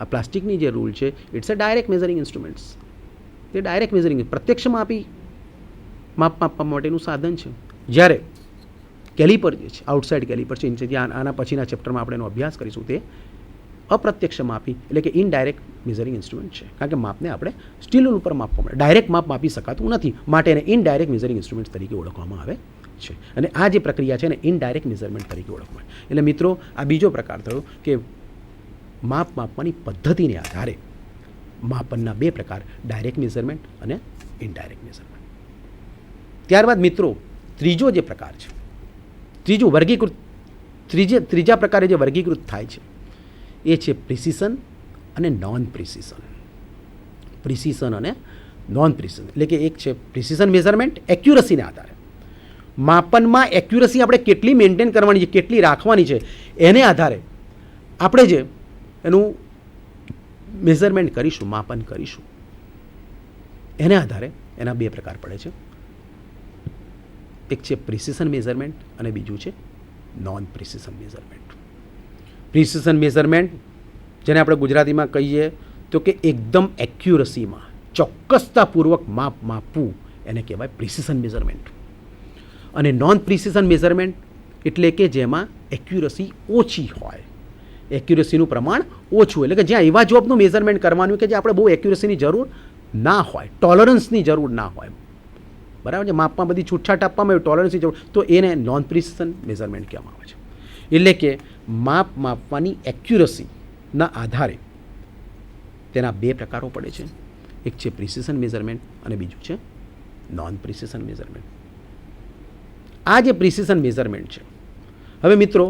આ પ્લાસ્ટિકની જે રૂલ છે, it's a direct measuring instruments. તે ડાયરેક્ટ મેઝરિંગ, પ્રત્યક્ષ માપ માપવા માટેનું સાધન છે. જ્યારે કેલિપર જે છે, આઉટસાઇડ કેલિપર છે, આના પછીના ચેપ્ટરમાં આપણે એનો અભ્યાસ કરીશું, તે અપ્રત્યક્ષ માપી એટલે કે ઇનડાયરેક્ટ મેઝરિંગ ઇન્સ્ટ્રુમેન્ટ છે. કારણ કે માપને આપણે સ્ટીલ રૂલ ઉપર માપવા માટે ડાયરેક્ટ માપ માપી શકાતું નથી, માટે એને ઇનડાયરેક્ટ મેઝરિંગ ઇન્સ્ટ્રુમેન્ટ તરીકે ઓળખવામાં આવે છે. અને આ જે પ્રક્રિયા છે એને ઇનડાયરેક્ટ મેઝરમેન્ટ તરીકે ઓળખવામાં આવે. એટલે મિત્રો આ બીજો પ્રકાર થયો કે માપ માપવાની પદ્ધતિને આધારે માપનના બે પ્રકાર, ડાયરેક્ટ મેઝરમેન્ટ અને ઇનડાયરેક્ટ મેઝરમેન્ટ. ત્યારબાદ મિત્રો ત્રીજો જે પ્રકાર છે, ત્રીજા પ્રકારે જે વર્ગીકૃત થાય છે એ છે પ્રિસિશન અને નોન પ્રિસિશન. પ્રિસિશન અને નોન પ્રિસિશન એટલે કે એક છે પ્રિસિશન મેઝરમેન્ટ, એક્યુરસીને આધારે. માપનમાં એક્યુરસી આપણે કેટલી મેન્ટેન કરવાની છે, કેટલી રાખવાની છે, એને આધારે આપણે જે એનું મેઝરમેન્ટ કરીશું, માપન કરીશું, એને આધારે એના બે પ્રકાર પડે છે. એક છે પ્રિસિશન મેઝરમેન્ટ અને બીજું છે non precision measurement. Precision measurement, જેને આપણે ગુજરાતીમાં કહીએ તો કે એકદમ એક્યુરસીમાં, ચોક્કસતાપૂર્વક માપ માપવું, એને કહેવાય પ્રિસિશન મેઝરમેન્ટ. અને નોન પ્રિસિશન મેઝરમેન્ટ એટલે કે જેમાં એક્યુરસી ઓછી હોય, એક્યુરસીનું પ્રમાણ ઓછું, એટલે કે જ્યાં એવા જોબનું મેઝરમેન્ટ કરવાનું કે જે આપણે બહુ એક્યુરસીની જરૂર ના હોય, ટોલરન્સની જરૂર ના હોય, બરાબર છે, માપમાં બધી છૂટછાટ આપવામાં આવે, ટોલરન્સની જરૂર, તો એને નોન પ્રિસિશન મેઝરમેન્ટ કહેવામાં આવે છે. એટલે કે માપ માપવાની એક્યુરસીના આધારે તેના બે પ્રકારો પડે છે. એક છે પ્રિસિશન મેઝરમેન્ટ અને બીજું છે નોન પ્રિસિશન મેઝરમેન્ટ. આ જે પ્રિસિશન મેઝરમેન્ટ છે, હવે મિત્રો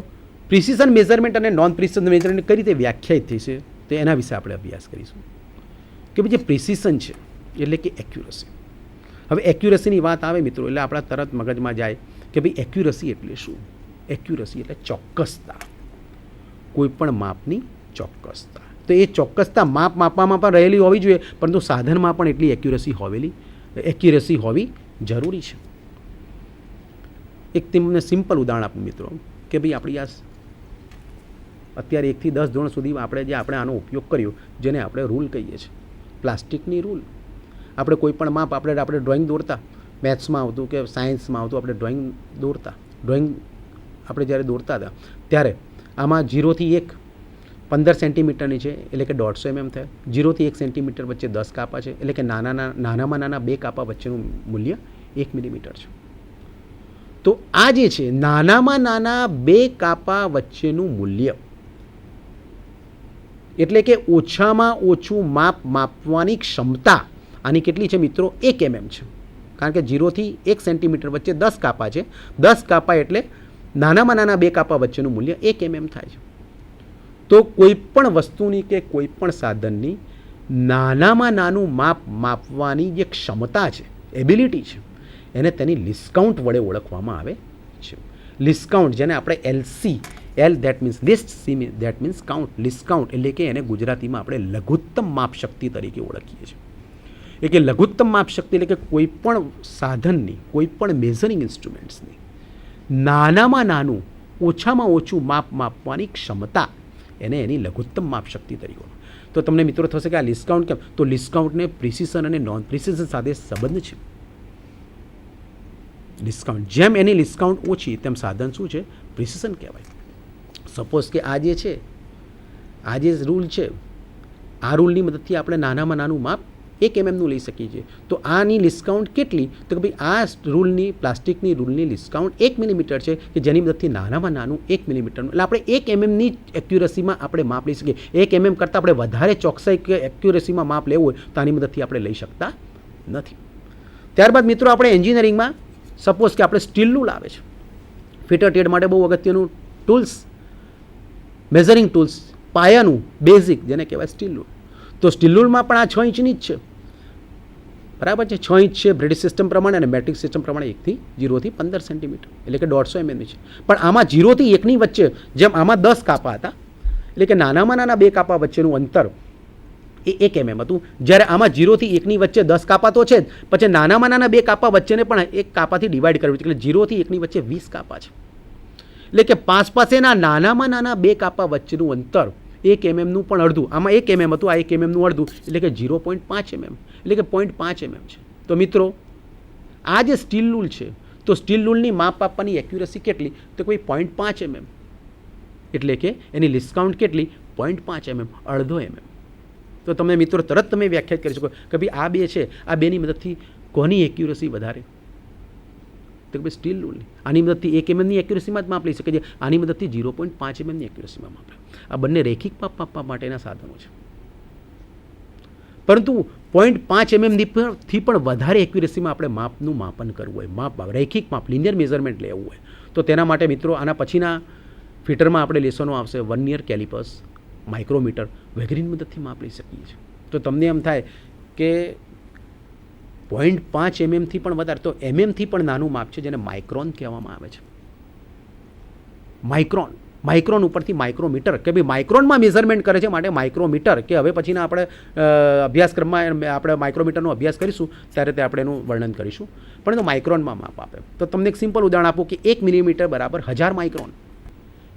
પ્રિસિશન મેઝરમેન્ટ અને નોન પ્રિસિશન મેઝરમેન્ટ કઈ રીતે વ્યાખ્યાયિત થઈ છે તો એના વિશે આપણે અભ્યાસ કરીશું. કે ભાઈ જે પ્રિસિશન છે એટલે કે એક્યુરસી. હવે એક્યુરસીની વાત આવે મિત્રો એટલે આપણા તરત મગજમાં જાય કે ભાઈ એક્યુરસી એટલે શું? એક્યુરસી એટલે ચોક્કસતા, કોઈ પણ માપની ચોક્કસતા. તો એ ચોક્કસતા માપ માપવામાં પણ રહેલી હોવી જોઈએ, પરંતુ સાધનમાં પણ એટલી એક્યુરસી હોવી જરૂરી છે. એક તમને સિમ્પલ ઉદાહરણ આપું મિત્રો કે ભાઈ આપણી આ અત્યારે 1 થી 10 ધોરણ સુધી આપણે આનો ઉપયોગ કર્યો, જેને આપણે રૂલ કહીએ છીએ, પ્લાસ્ટિકની રૂલ. આપણે કોઈ પણ માપ આપણે ડ્રોઈંગ દોરતા, મેથ્સમાં આવતું કે સાયન્સમાં આવતું, આપણે ડ્રોઈંગ આપણે જ્યારે દોરતા હતા ત્યારે આમાં 0 થી 1 15 સેન્ટીમીટરની છે, એટલે કે 150 mm થાય. 0 થી 1 સેન્ટીમીટર વચ્ચે 10 કાપા છે, એટલે કે નાનામાં નાના 2 કાપા વચ્ચેનું મૂલ્ય 1 મિલીમીટર છે. તો આ જે છે નાનામાં નાના 2 કાપા વચ્ચેનું મૂલ્ય, એટલે કે ઓછામાં ઓછું માપ માપવાની ક્ષમતા આની કેટલી છે મિત્રો? 1 mm છે. કારણ કે 0 થી 1 સેન્ટીમીટર વચ્ચે 10 કાપા છે. 10 કાપા એટલે નાનામાં નાના 2 કાપા વચ્ચેનું મૂલ્ય 1 mm થાય છે. તો કોઈ પણ વસ્તુની કે કોઈ પણ સાધનની નાનામાં નાનું માપ માપવાની જે ક્ષમતા છે, એબિલિટી છે, એને તેની લિસ્ટ વડે ઓળખવામાં આવે છે. લિસ્ટ, જેને આપણે LC, L that means list, C that means count. List એટલે કે એને ગુજરાતીમાં આપણે લઘુત્તમ માપશક્તિ તરીકે ઓળખીએ છીએ. એટલે કે લઘુત્તમ માપશક્તિ એટલે કે કોઈ પણ સાધનની, કોઈ પણ મેઝરિંગ ઇન્સ્ટ્રુમેન્ટ્સની નાનામાં નાનું, ઓછામાં ઓછું માપ માપવાની ક્ષમતા, એને એની લઘુત્તમ માપશક્તિ તરીકે. તો તમને મિત્રો થશે કે આ લિસ્ટ કેમ? તો લિસ્ટ ને પ્રિસિશન અને નોન પ્રિસિશન સાથે સંબંધ છે. ડિસ્કાઉન્ટ, જેમ એની ડિસ્કાઉન્ટ ઓછી તેમ સાધન શું છે? પ્રિસિશન કહેવાય. સપોઝ કે આ જે રૂલ છે, આ રૂલની મદદથી આપણે નાનામાં નાનું માપ 1 mmનું લઈ શકીએ છીએ. તો આની ડિસ્કાઉન્ટ કેટલી? તો કે ભાઈ આ રૂલની પ્લાસ્ટિકની રૂલની ડિસ્કાઉન્ટ 1 મિલીમીટર છે કે જેની મદદથી નાનામાં નાનું 1 મિલીમીટરનું, એટલે આપણે 1 mmની એક્યુરસીમાં આપણે માપ લઈ શકીએ. 1 mm કરતાં આપણે વધારે ચોકસાઈ કે એક્યુરસીમાં માપ લેવું હોય તો આની મદદથી આપણે લઈ શકતા નથી. ત્યારબાદ મિત્રો આપણે એન્જિનિયરિંગમાં સપોઝ કે આપણે સ્ટીલ રૂલ આવે છે, ફિટર ટેડ માટે બહુ અગત્યનું ટૂલ્સ, મેઝરિંગ ટૂલ્સ, પાયાનું બેઝિક જેને કહેવાય સ્ટીલ રૂલ. તો સ્ટીલ રૂલમાં પણ આ 6 ઇંચની જ છે, બરાબર છે. 6 ઇંચ છે બ્રિટિશ સિસ્ટમ પ્રમાણે, અને મેટ્રિક સિસ્ટમ પ્રમાણે 0 થી 15 સેન્ટીમીટર, એટલે કે 150 mm છે. પણ આમાં 0 થી 1ની વચ્ચે, જેમ આમાં 10 કાપા હતા, એટલે કે નાનામાં નાના 2 કાપા વચ્ચેનું અંતર એ 1 mm હતું, જ્યારે આમાં 0 થી 1ની વચ્ચે 10 કાપા તો છે જ, પછી નાનામાં નાના 2 કાપા વચ્ચેને પણ 1 કાપાથી ડિવાઈડ કરવું છે, એટલે 0 થી 1ની વચ્ચે 20 કાપા છે. એટલે કે પાસેના નાનામાં નાના 2 કાપા વચ્ચેનું અંતર 1 mmનું પણ અડધું, આમાં 1 mm હતું, આ 1 mmનું અડધું, એટલે કે 0.5 mm, એટલે કે 0.5 mm છે. તો મિત્રો આ જે સ્ટીલ રૂલ છે, તો સ્ટીલ રૂલની માપ આપવાની એક્યુરસી કેટલી? તો કોઈ 0.5 mm, એટલે કે એની ડિસ્કાઉન્ટ કેટલી? 0.5 mm, અડધો mm. તો તમે મિત્રો તરત તમે વ્યાખ્યાયિત કરી શકો કે ભાઈ આ બે છે, આ બેની મદદથી કોની એક્યુરસી વધારે? તો કે ભાઈ સ્ટીલ રૂલની. આની મદદથી 1 mmની એક્યુરસીમાં જ માપ લઈ શકે છે, આની મદદથી 0.5 mmની એક્યુરસીમાં માપ લે. આ બંને રેખિક માપ આપવા માટેના સાધનો છે. પરંતુ 0.5 mmથી પણ વધારે એક્યુરસીમાં આપણે માપનું માપન કરવું હોય, રેખિક માપ, લિનિયર મેઝરમેન્ટ લેવું હોય, તો તેના માટે મિત્રો આના પછીના ફિટરમાં આપણે લેસનો આવશે વર્નિયર કેલિપર્સ, માઇક્રોમીટર વગેરેની મદદથી માપ લઈ શકીએ છીએ. તો તમને એમ થાય કે 0.5 mmથી પણ વધારે, તો mmથી પણ નાનું માપ છે જેને માઇક્રોન કહેવામાં આવે છે. માઇક્રોન ઉપરથી માઇક્રોમીટર, કે ભાઈ માઇક્રોનમાં મેઝરમેન્ટ કરે છે માટે માઇક્રોમીટર, કે હવે પછીના આપણે અભ્યાસક્રમમાં આપણે માઇક્રોમીટરનો અભ્યાસ કરીશું ત્યારે તે આપણે એનું વર્ણન કરીશું. પરંતુ માઇક્રોનમાં માપ આપે. તો તમને એક સિમ્પલ ઉદાહરણ આપું કે 1 મિલીમીટર બરાબર 1000 માઇક્રોન,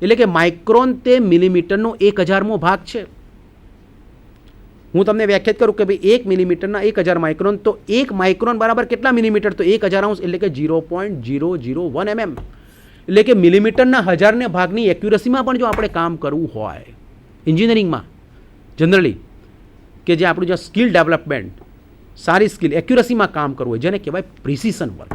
એટલે કે માઇક્રોન તે મિલીમીટરનો 1000મો ભાગ છે. હું તમને વ્યાખ્યાયિત કરું કે ભાઈ 1 મિલીમીટરના 1000 માઇક્રોન, તો 1 માઇક્રોન બરાબર કેટલા મિલીમીટર? તો 1000 અંશ, એટલે કે 0.001 mm, એટલે કે મિલીમીટરના 1000ને ભાગની એક્યુરસીમાં પણ જો આપણે કામ કરવું હોય એન્જિનિયરિંગમાં જનરલી, કે જે આપણું જે સ્કિલ ડેવલપમેન્ટ, સારી સ્કિલ એક્યુરસીમાં કામ કરવું હોય, જેને કહેવાય પ્રિસિશન વર્ક,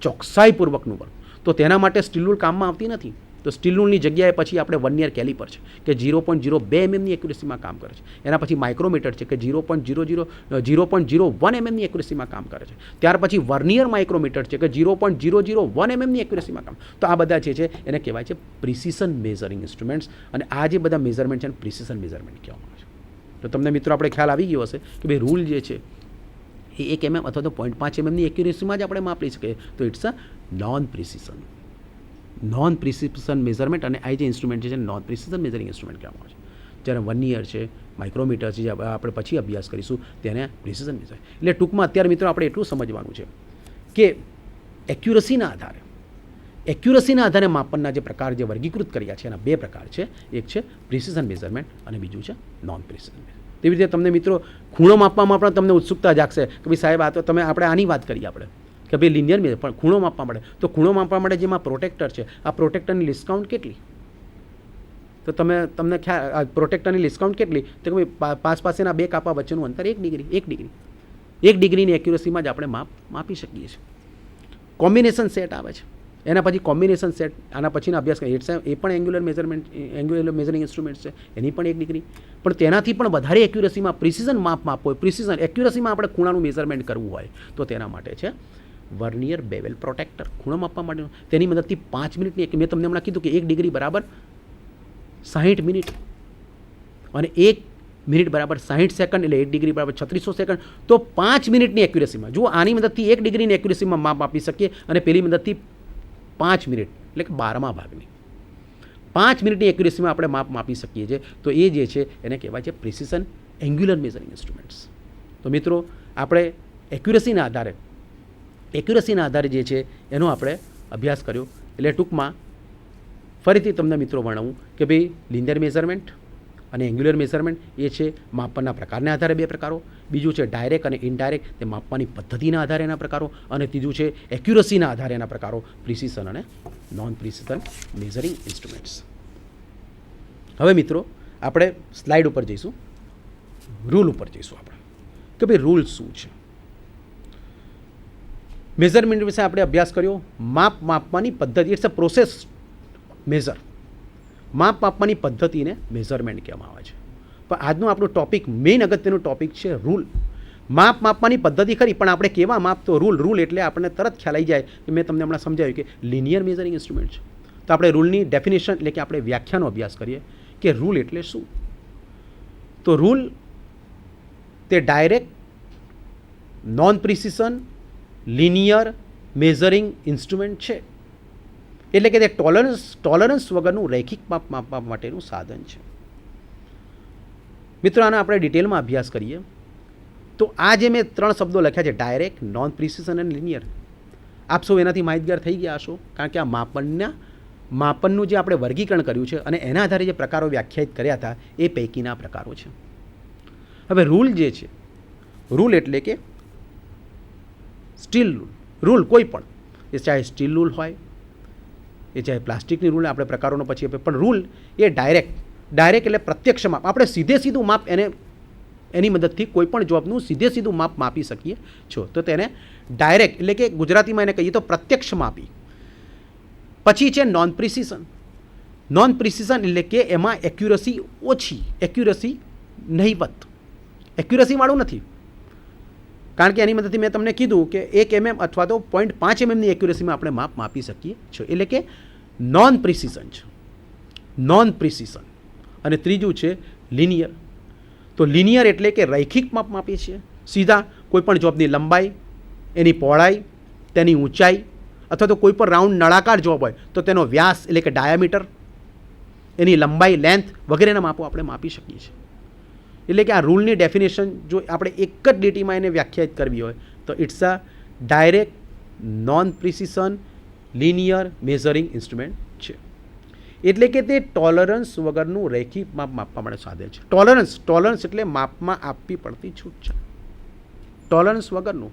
ચોકસાઈપૂર્વકનું વર્ક, તો તેના માટે સ્ટીલ રૂલ કામમાં આવતી નથી. તો સ્ટીલ રૂલની જગ્યાએ પછી આપણે વર્નિયર કેલિપર છે કે 0.02 mmની એક્યુરસીમાં કામ કરે છે. એના પછી માઇક્રોમીટર છે કે 0.01 mmની એક્યુરસીમાં કામ કરે છે. ત્યાર પછી વર્નિયર માઇક્રોમીટર છે કે 0.001 mmની એક્યુરસીમાં કામ. તો આ બધા જે છે એને કહેવાય છે પ્રિસિશન મેઝરિંગ ઇન્સ્ટ્રુમેન્ટ્સ, અને આ જે બધા મેઝરમેન્ટ છે એને પ્રિસિશન મેઝરમેન્ટ કહેવામાં આવે છે. તો તમને મિત્રો આપણે ખ્યાલ આવી ગયો હશે કે ભાઈ રૂલ જે છે એ 1 mm અથવા તો 0.5 mmની એક્યુરસીમાં જ આપણે માપ લઈ શકીએ. તો it's a non precision measurement, અને આ જે ઇન્સ્ટ્રુમેન્ટ છે નોન પ્રિસિશન મેઝરિંગ ઇન્સ્ટ્રુમેન્ટ કહેવામાં આવે છે. જ્યારે વર્નિયર છે, માઇક્રોમીટર છે, જે આપણે પછી અભ્યાસ કરીશું તેને પ્રિસિશન મેઝર. એટલે ટૂંકમાં અત્યારે મિત્રો આપણે એટલું સમજવાનું છે કે એક્યુરસીના આધારે માપનના જે પ્રકાર જે વર્ગીકૃત કર્યા છે એના 2 પ્રકાર છે. એક છે પ્રિસિશન મેઝરમેન્ટ અને બીજું છે નોન પ્રિસિશન મેઝરમેન્ટ. તેવી રીતે તમને મિત્રો ખૂણો માપવામાં પણ તમને ઉત્સુકતા જાગશે કે ભાઈ સાહેબ આ તો આપણે આની વાત કરીએ આપણે કે ભાઈ લિનિયર મેઝર, પણ ખૂણો માપવા માટે, તો ખૂણો માપવા માટે જેમાં પ્રોટેક્ટર છે, આ પ્રોટેક્ટરની ડિસ્કાઉન્ટ કેટલી? તો તમને ખ્યાલ, પ્રોટેક્ટરની ડિસ્કાઉન્ટ કેટલી? તો કે ભાઈ પાસેના 2 કાપા વચ્ચેનું અંતર 1 ડિગ્રીની એક્યુરસીમાં જ આપણે માપી શકીએ છીએ. કોમ્બિનેશન સેટ આવે છે, એના પછી કોમ્બિનેશન સેટ, આના પછીના અભ્યાસ કરીએ એ પણ એંગ્યુલર મેઝરિંગ ઇન્સ્ટ્રુમેન્ટ છે, એની પણ 1 ડિગ્રી. પણ તેનાથી પણ વધારે એક્યુરસીમાં પ્રિસિઝન માપવું હોય, પ્રિસિઝન એક્યુરસીમાં આપણે ખૂણાનું મેઝરમેન્ટ કરવું હોય, તો તેના માટે છે વર્નિયર બેવેલ પ્રોટેક્ટર, ખૂણો માપવા માટે. તેની મદદથી 5 મિનિટની, મેં તમને હમણાં કીધું કે 1 ડિગ્રી બરાબર 60 મિનિટ, અને 1 મિનિટ બરાબર 60 સેકન્ડ, એટલે 1 ડિગ્રી બરાબર 3600 સેકન્ડ. તો 5 મિનિટની એક્યુરસીમાં, જુઓ આની મદદથી 1 ડિગ્રીની એક્યુરસીમાં માપ આપી શકીએ, અને પેલી મદદથી 5 મિનિટ, એટલે કે 12મા ભાગની 5 મિનિટની એક્યુરસીમાં આપણે માપી શકીએ છીએ. તો એ જે છે એને કહેવાય છે પ્રિસિશન એંગ્યુલર મેઝરિંગ ઇન્સ્ટ્રુમેન્ટ્સ. તો મિત્રો આપણે એક્યુરસીના આધારે જે છે એનો આપણે અભ્યાસ કર્યો. એટલે ટૂંકમાં ફરીથી તમને મિત્રો વર્ણવું કે ભાઈ લિનિયર મેઝરમેન્ટ અને એંગ્યુલર મેઝરમેન્ટ એ છે માપનના પ્રકારના આધારે 2 પ્રકારો. બીજું છે ડાયરેક્ટ અને ઇનડાયરેક્ટ, તે માપવાની પદ્ધતિના આધારે એના પ્રકારો. અને ત્રીજું છે એક્યુરસીના આધારે એના પ્રકારો, પ્રિસિશન અને નોન પ્રિસિશન મેઝરિંગ ઇન્સ્ટ્રુમેન્ટ્સ. હવે મિત્રો આપણે સ્લાઇડ ઉપર જઈશું, રૂલ ઉપર જઈશું આપણે કે ભાઈ રૂલ શું છે. મેઝરમેન્ટ વિશે આપણે અભ્યાસ કર્યો. માપવાની પદ્ધતિ, ઇટ્સ અ પ્રોસેસ મેઝર. માપવાની પદ્ધતિને મેઝરમેન્ટ કહેવામાં આવે છે. પણ આજનું આપણું ટોપિક, મેઇન અગત્યનું ટોપિક છે રૂલ. માપવાની પદ્ધતિ ખરી, પણ આપણે કેવા માપ, તો રૂલ એટલે આપણને તરત ખ્યાલ આવી જાય કે મેં તમને હમણાં સમજાવ્યું કે લિનિયર મેઝરિંગ ઇન્સ્ટ્રુમેન્ટ છે. તો આપણે રૂલની ડેફિનેશન એટલે કે આપણે વ્યાખ્યાનો અભ્યાસ કરીએ કે રૂલ એટલે શું. તો રૂલ તે direct, non precision, linear measuring instrument છે. એટલે કે તે ટોલરન્સ વગરનું રૈખિક માપ માપવા માટેનું સાધન છે. મિત્રો, આનો આપણે ડિટેલમાં અભ્યાસ કરીએ તો આ જે મેં 3 શબ્દો લખ્યા છે, ડાયરેક્ટ, નોન પ્રિસિશન અને લિનિયર, આપ સૌ એનાથી માહિતગાર થઈ ગયા હશો. કારણ કે આ માપનનું જે આપણે વર્ગીકરણ કર્યું છે અને એના આધારે જે પ્રકારો વ્યાખ્યાયિત કર્યા હતા એ પૈકીના પ્રકારો છે. હવે રૂલ જે છે, રૂલ એટલે કે સ્ટીલ રૂલ, કોઈ પણ, એ ચાહે સ્ટીલ રૂલ હોય, એ ચાહે પ્લાસ્ટિકની રૂલ, આપણે પ્રકારોનો પછી પણ રૂલ એ ડાયરેક્ટ એટલે પ્રત્યક્ષ માપ. આપણે સીધું માપ એની મદદથી કોઈ પણ જોબનું સીધું માપ માપી શકીએ છો. તો તેને ડાયરેક્ટ એટલે કે ગુજરાતીમાં એને કહીએ તો પ્રત્યક્ષ માપી. પછી છે નોન પ્રિસિશન. નોન પ્રિસિશન એટલે કે એમાં એક્યુરસી ઓછી, એક્યુરસી નહીવત, એક્યુરસીવાળું નથી. કારણ કે એની મદદથી મેં તમને કીધું કે 1 mm અથવા તો 0.5 mmની એક્યુરસીમાં આપણે માપ માપી શકીએ છીએ. એટલે કે નોન પ્રિસિશન છે, નોન પ્રિસિશન. અને ત્રીજું છે લિનિયર. તો લિનિયર એટલે કે રૈખિક માપ માપીએ છીએ. સીધા કોઈ પણ જોબની લંબાઈ, એની પહોળાઈ, તેની ઊંચાઈ, અથવા તો કોઈ પણ રાઉન્ડ નળાકાર જોબ હોય તો તેનો વ્યાસ એટલે કે ડાયામીટર, એની લંબાઈ, લેન્થ વગેરેના માપો આપણે માપી શકીએ છીએ. એટલે કે આ રૂલની ડેફિનેશન જો આપણે એક જ લીટીમાં એને વ્યાખ્યાયિત કરવી હોય તો it's a direct, non precision, linear measuring instrument છે. એટલે કે તે ટોલરન્સ વગરનું રૈખિક માપ માપવા માટે સાધન છે. ટોલરન્સ એટલે માપમાં આપવી પડતી છૂટછાટ, ટોલરન્સ વગરનું,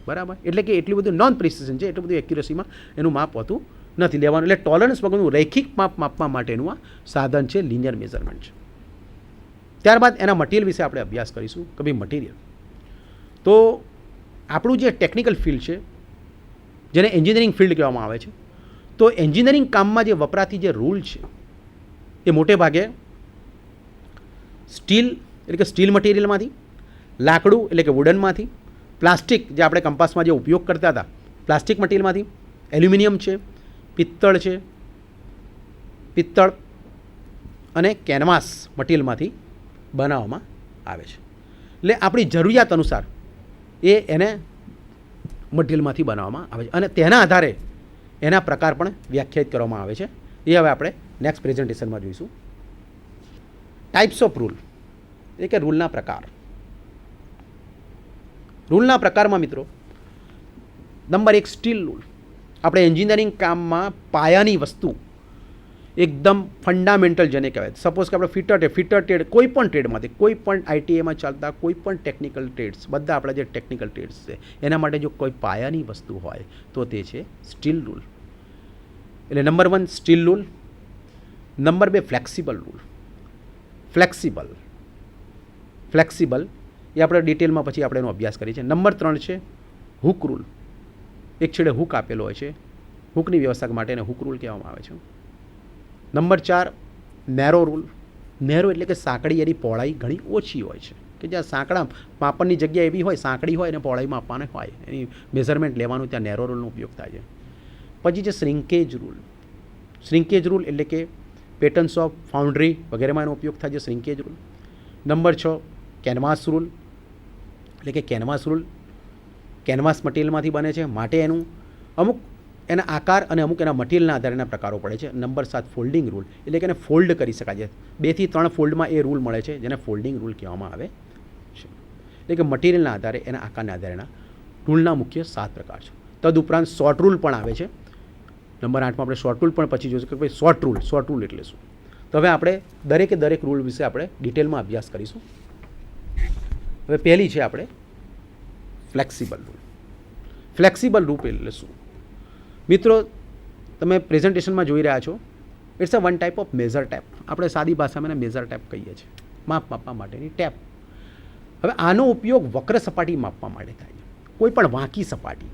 બરાબર. એટલે કે એટલું બધું નોન પ્રિસિશન છે, એટલું બધું એક્યુરસીમાં એનું માપ હોતું નથી લેવાનું. એટલે ટોલરન્સ વગરનું રૈખિક માપ માપવા માટેનું આ સાધન છે, લિનિયર મેઝરમેન્ટ છે. ત્યારબાદ એના મટીરિયલ વિશે આપણે અભ્યાસ કરીશું કે ભાઈ મટીરિયલ. તો આપણું જે ટેકનિકલ ફિલ્ડ છે, જેને એન્જિનિયરિંગ ફિલ્ડ કહેવામાં આવે છે, તો એન્જિનિયરિંગ કામમાં જે વપરાતી જે રૂલ છે એ મોટે ભાગે સ્ટીલ એટલે કે સ્ટીલ મટીરિયલમાંથી, લાકડું એટલે કે વુડનમાંથી, પ્લાસ્ટિક જે આપણે કંપાસમાં જે ઉપયોગ કરતા હતા પ્લાસ્ટિક મટીરિયલમાંથી, એલ્યુમિનિયમ છે, પિત્તળ છે, પિત્તળ અને કેનવાસ મટીરિયલમાંથી બનાવવામાં આવે છે. એટલે આપણી જરૂરિયાત અનુસાર એને મટીરિયલમાંથી બનાવવામાં આવે છે અને તેના આધારે એના પ્રકાર પણ વ્યાખ્યાયિત કરવામાં આવે છે. એ હવે આપણે નેક્સ્ટ પ્રેઝન્ટેશનમાં જોઈશું. ટાઈપ્સ ઓફ રૂલ એટલે કે રૂલના પ્રકાર. રૂલના પ્રકારમાં મિત્રો નંબર 1 સ્ટીલ રૂલ. આપણે એન્જિનિયરિંગ કામમાં પાયાની વસ્તુ, એકદમ ફંડામેન્ટલ જેને કહેવાય. સપોઝ કે આપણે ફિટર ટ્રેડ, કોઈ પણ ટ્રેડમાંથી, કોઈ પણ આઈટીઆઈમાં ચાલતા કોઈ પણ ટેકનિકલ ટ્રેડ્સ, બધા આપણા જે ટેકનિકલ ટ્રેડ્સ છે એના માટે જો કોઈ પાયાની વસ્તુ હોય તો તે છે સ્ટીલ રૂલ. એટલે number 1 steel rule. Number 2 flexible rule. Flexible એ આપણે ડિટેલમાં પછી આપણે એનો અભ્યાસ કરીએ છીએ. નંબર 3 છે હુક રૂલ. એક છેડે હુક આપેલો હોય છે, હુકની વ્યવસ્થા માટે એને હુક રૂલ કહેવામાં આવે છે. Number 4 narrow rule. નેરો એટલે કે સાંકડી, એની પહોળાઈ ઘણી ઓછી હોય છે, કે જ્યાં સાંકડા માપનની જગ્યા એવી હોય, સાંકડી હોય અને પહોળાઈ માપવાની હોય, એની મેઝરમેન્ટ લેવાનું, ત્યાં નેરો રૂલનો ઉપયોગ થાય છે. પછી છે શ્રિંકેજ રૂલ. શ્રિંકેજ રૂલ એટલે કે પેટર્ન્સ ઓફ ફાઉન્ડ્રી વગેરેમાં એનો ઉપયોગ થાય છે, શ્રિંકેજ રૂલ. Number 6 canvas rule. એટલે કે કેનવાસ રૂલ કેનવાસ મટીરિયલમાંથી બને છે, માટે એનું અમુક એના આકાર અને અમુક એના મટીરિયલના આધારે એના પ્રકારો પડે છે. Number 7 folding rule. એટલે કે એને ફોલ્ડ કરી શકાય છે, 2 થી 3 ફોલ્ડમાં એ રૂલ મળે છે, જેને ફોલ્ડિંગ રૂલ કહેવામાં આવે છે. એટલે કે મટીરિયલના આધારે, એના આકારના આધારે એના રૂલના મુખ્ય 7 પ્રકાર છે. તદુપરાંત શોર્ટ રૂલ પણ આવે છે. નંબર 8માં આપણે શોર્ટ રૂલ પણ પછી જોઈશું કે ભાઈ શોર્ટ રૂલ એટલે શું. તો હવે આપણે દરેક રૂલ વિશે આપણે ડિટેલમાં અભ્યાસ કરીશું. હવે પહેલી છે આપણે ફ્લેક્સિબલ રૂલ. ફ્લેક્સિબલ રૂલ એટલે શું? મિત્રો, તમે પ્રેઝન્ટેશનમાં જોઈ રહ્યા છો, it's a one type of measure tape. આપણે સાદી ભાષામાં એને મેઝર ટેપ કહીએ છીએ, માપ માપવા માટેની ટેપ. હવે આનો ઉપયોગ વક્ર સપાટી માપવા માટે થાય છે. કોઈ પણ વાંકી સપાટી,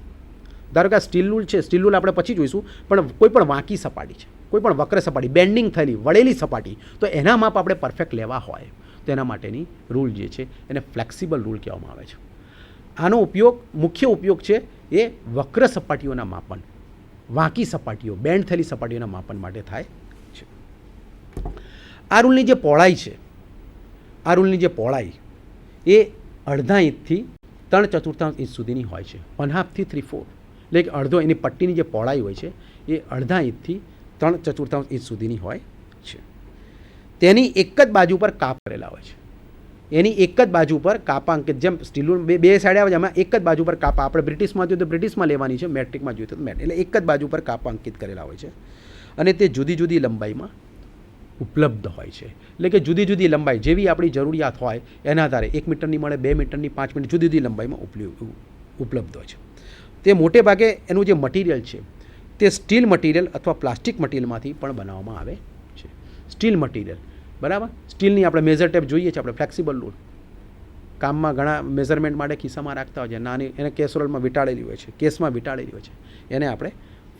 ધારો કે આ સ્ટીલ રૂલ છે, સ્ટીલ રૂલ આપણે પછી જોઈશું, પણ કોઈ પણ વાંકી સપાટી છે, કોઈ પણ વક્ર સપાટી, બેન્ડિંગ થયેલી વળેલી સપાટી, તો એના માપ આપણે પરફેક્ટ લેવા હોય તો એના માટેની રૂલ જે છે એને ફ્લેક્સિબલ રૂલ કહેવામાં આવે છે. આનો ઉપયોગ, મુખ્ય ઉપયોગ છે એ વક્ર સપાટીઓના માપન, વાંકી સપાટીઓ, બેન્ડ થયેલી સપાટીઓના માપન માટે થાય છે. આ રૂલની જે પહોળાઈ છે, આ રૂલની જે પહોળાઈ એ અડધા ઇંચથી 3/4 ઇંચ સુધીની હોય છે. 1/2 થી 3/4, એટલે કે અડધો, એની પટ્ટીની જે પહોળાઈ હોય છે એ અડધા ઇંચથી 3/4 ઇંચ સુધીની હોય છે. તેની એક જ બાજુ પર કાપ કરેલા હોય છે. એની એક જ બાજુ પર કાપા અંકિત, જેમ સ્ટીલ બે સાઈડ આવે છે, એમાં એક જ બાજુ પર કાપા, આપણે બ્રિટિશમાં જોઈએ તો બ્રિટિશમાં લેવાની છે, મેટ્રિકમાં જોઈએ તો મેટ, એટલે એક જ બાજુ પર કાપા અંકિત કરેલા હોય છે. અને તે જુદી જુદી લંબાઈમાં ઉપલબ્ધ હોય છે. એટલે કે જુદી જુદી લંબાઈ, જેવી આપણી જરૂરિયાત હોય એના આધારે 1 મીટરની મળે, 2 મીટરની, 5 મીટર, જુદી જુદી લંબાઈમાં ઉપલબ્ધ હોય છે. તે મોટે ભાગે એનું જે મટીરિયલ છે તે સ્ટીલ મટીરિયલ અથવા પ્લાસ્ટિક મટીરિયલમાંથી પણ બનાવવામાં આવે છે. સ્ટીલ મટીરિયલ, બરાબર. સ્ટીલની આપણે મેઝર ટેપ જોઈએ છીએ, આપણે ફ્લેક્સિબલ રૂલ કામમાં ઘણા મેઝરમેન્ટ માટે ખિસ્સામાં રાખતા હોય છે, નાની, એને કેસરોલમાં વીંટાળેલી હોય છે, કેસમાં વીંટાળેલી હોય છે, એને આપણે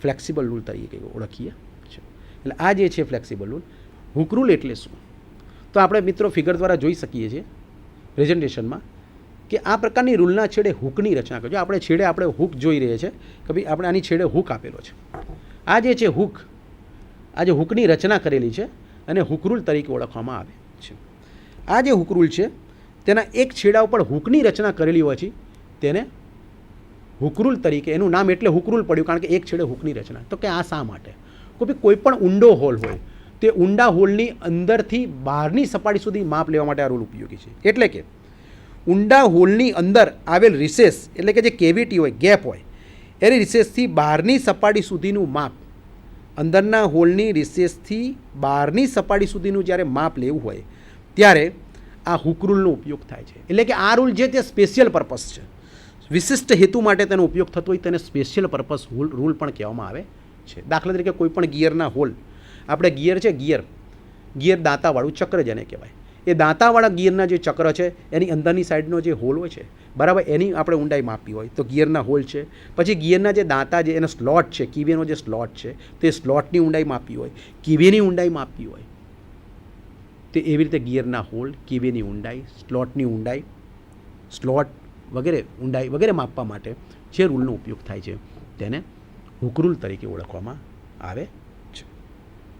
ફ્લેક્સિબલ રૂલ તરીકે ઓળખીએ છીએ. એટલે આ જે છે ફ્લેક્સિબલ રૂલ. હુક રૂલ એટલે શું? તો આપણે મિત્રો ફિગર દ્વારા જોઈ શકીએ છીએ પ્રેઝન્ટેશનમાં કે આ પ્રકારની રૂલના છેડે હુકની રચના કરજો. આપણે છેડે આપણે હુક જોઈ રહ્યા છે કે ભાઈ આપણે આની છેડે હુક આપેલો છે. આ જે છે હુક, આ જે હુકની રચના કરેલી છે અને હુક રૂલ તરીકે ઓળખવામાં આવે છે. આ જે હુક રૂલ છે તેના એક છેડા ઉપર હુકની રચના કરેલી હોવાથી તેને હુક રૂલ તરીકે, એનું નામ એટલે હુક રૂલ પડ્યું કારણ કે એક છેડે હુકની રચના. તો કે આ શા માટે? કોઈ પણ ઊંડો હોલ હોય તે ઊંડા હોલની અંદરથી બહારની સપાટી સુધી માપ લેવા માટે આ રૂલ ઉપયોગી છે. એટલે કે ઊંડા હોલની અંદર આવેલ રિસેસ, એટલે કે જે કેવિટી હોય, ગેપ હોય, એની રિસેસથી બહારની સપાટી સુધીનું માપ, અંદરના હોલની રિસેસથી બહારની સપાટી સુધીનું જ્યારે માપ લેવું હોય ત્યારે આ હુક રૂલનો ઉપયોગ થાય છે. એટલે કે આ રૂલ જે તે સ્પેશિયલ પર્પસ છે, વિશિષ્ટ હેતુ માટે તેનો ઉપયોગ થતો હોય તેને સ્પેશિયલ પર્પસ રૂલ પણ કહેવામાં આવે છે. દાખલા તરીકે કોઈ પણ ગિયરના હોલ, આપણે ગિયર છે, ગિયર દાંતાવાળું ચક્ર જેને કહેવાય, એ દાંતાવાળા ગિયરના જે ચક્ર છે એની અંદરની સાઈડનો જે હોલ હોય છે, બરાબર, એની આપણે ઊંડાઈ માપી હોય તો ગિયરના હોલ છે. પછી ગિયરના જે દાંતા, જે એનો સ્લોટ છે, કીવેનો જે સ્લોટ છે, તે સ્લોટની ઊંડાઈ માપી હોય, કીવેની ઊંડાઈ માપી હોય, તે એવી રીતે ગિયરના હોલ, કીવેની ઊંડાઈ, સ્લોટની ઊંડાઈ, સ્લોટ વગેરે ઊંડાઈ વગેરે માપવા માટે જે રૂલનો ઉપયોગ થાય છે તેને હુક રૂલ તરીકે ઓળખવામાં આવે છે.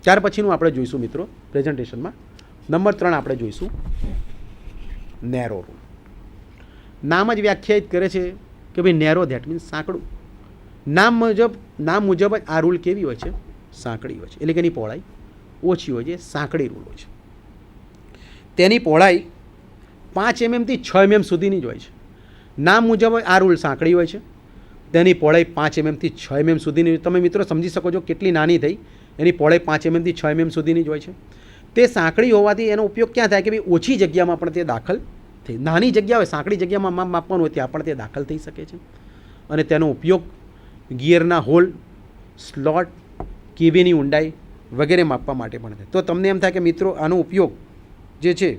ત્યાર પછીનું આપણે જોઈશું મિત્રો પ્રેઝન્ટેશનમાં નંબર 3 આપણે જોઈશું નેરો રૂલ. નામ જ વ્યાખ્યાયિત કરે છે કે ભાઈ નેરો, ધેટ મીન્સ સાંકડું. નામ મુજબ જ આ રૂલ કેવી હોય છે? સાંકડી હોય છે. એટલે કે એની પહોળાઈ ઓછી હોય છે, સાંકડી રૂલ હોય છે. તેની પહોળાઈ 5 mm થી 6 mm સુધીની જ હોય છે. નામ મુજબ આ રૂલ સાંકડી હોય છે, તેની પહોળાઈ 5 mm થી 6 mm સુધીની. તમે મિત્રો સમજી શકો છો કેટલી નાની થઈ, એની પહોળાઈ 5 mm થી 6 mm સુધીની જ હોય છે. તે સાંકડી હોવાથી એનો ઉપયોગ ક્યાં થાય કે ભાઈ ઓછી જગ્યામાં પણ તે દાખલ થઈ, નાની જગ્યા હોય, સાંકડી જગ્યામાં માપ માપવાનું હોય ત્યાં પણ તે દાખલ થઈ શકે છે. અને તેનો ઉપયોગ ગિયરના હોલ, સ્લોટ, કીવીની ઊંડાઈ વગેરે માપવા માટે પણ થાય. તો તમને એમ થાય કે મિત્રો આનો ઉપયોગ જે છે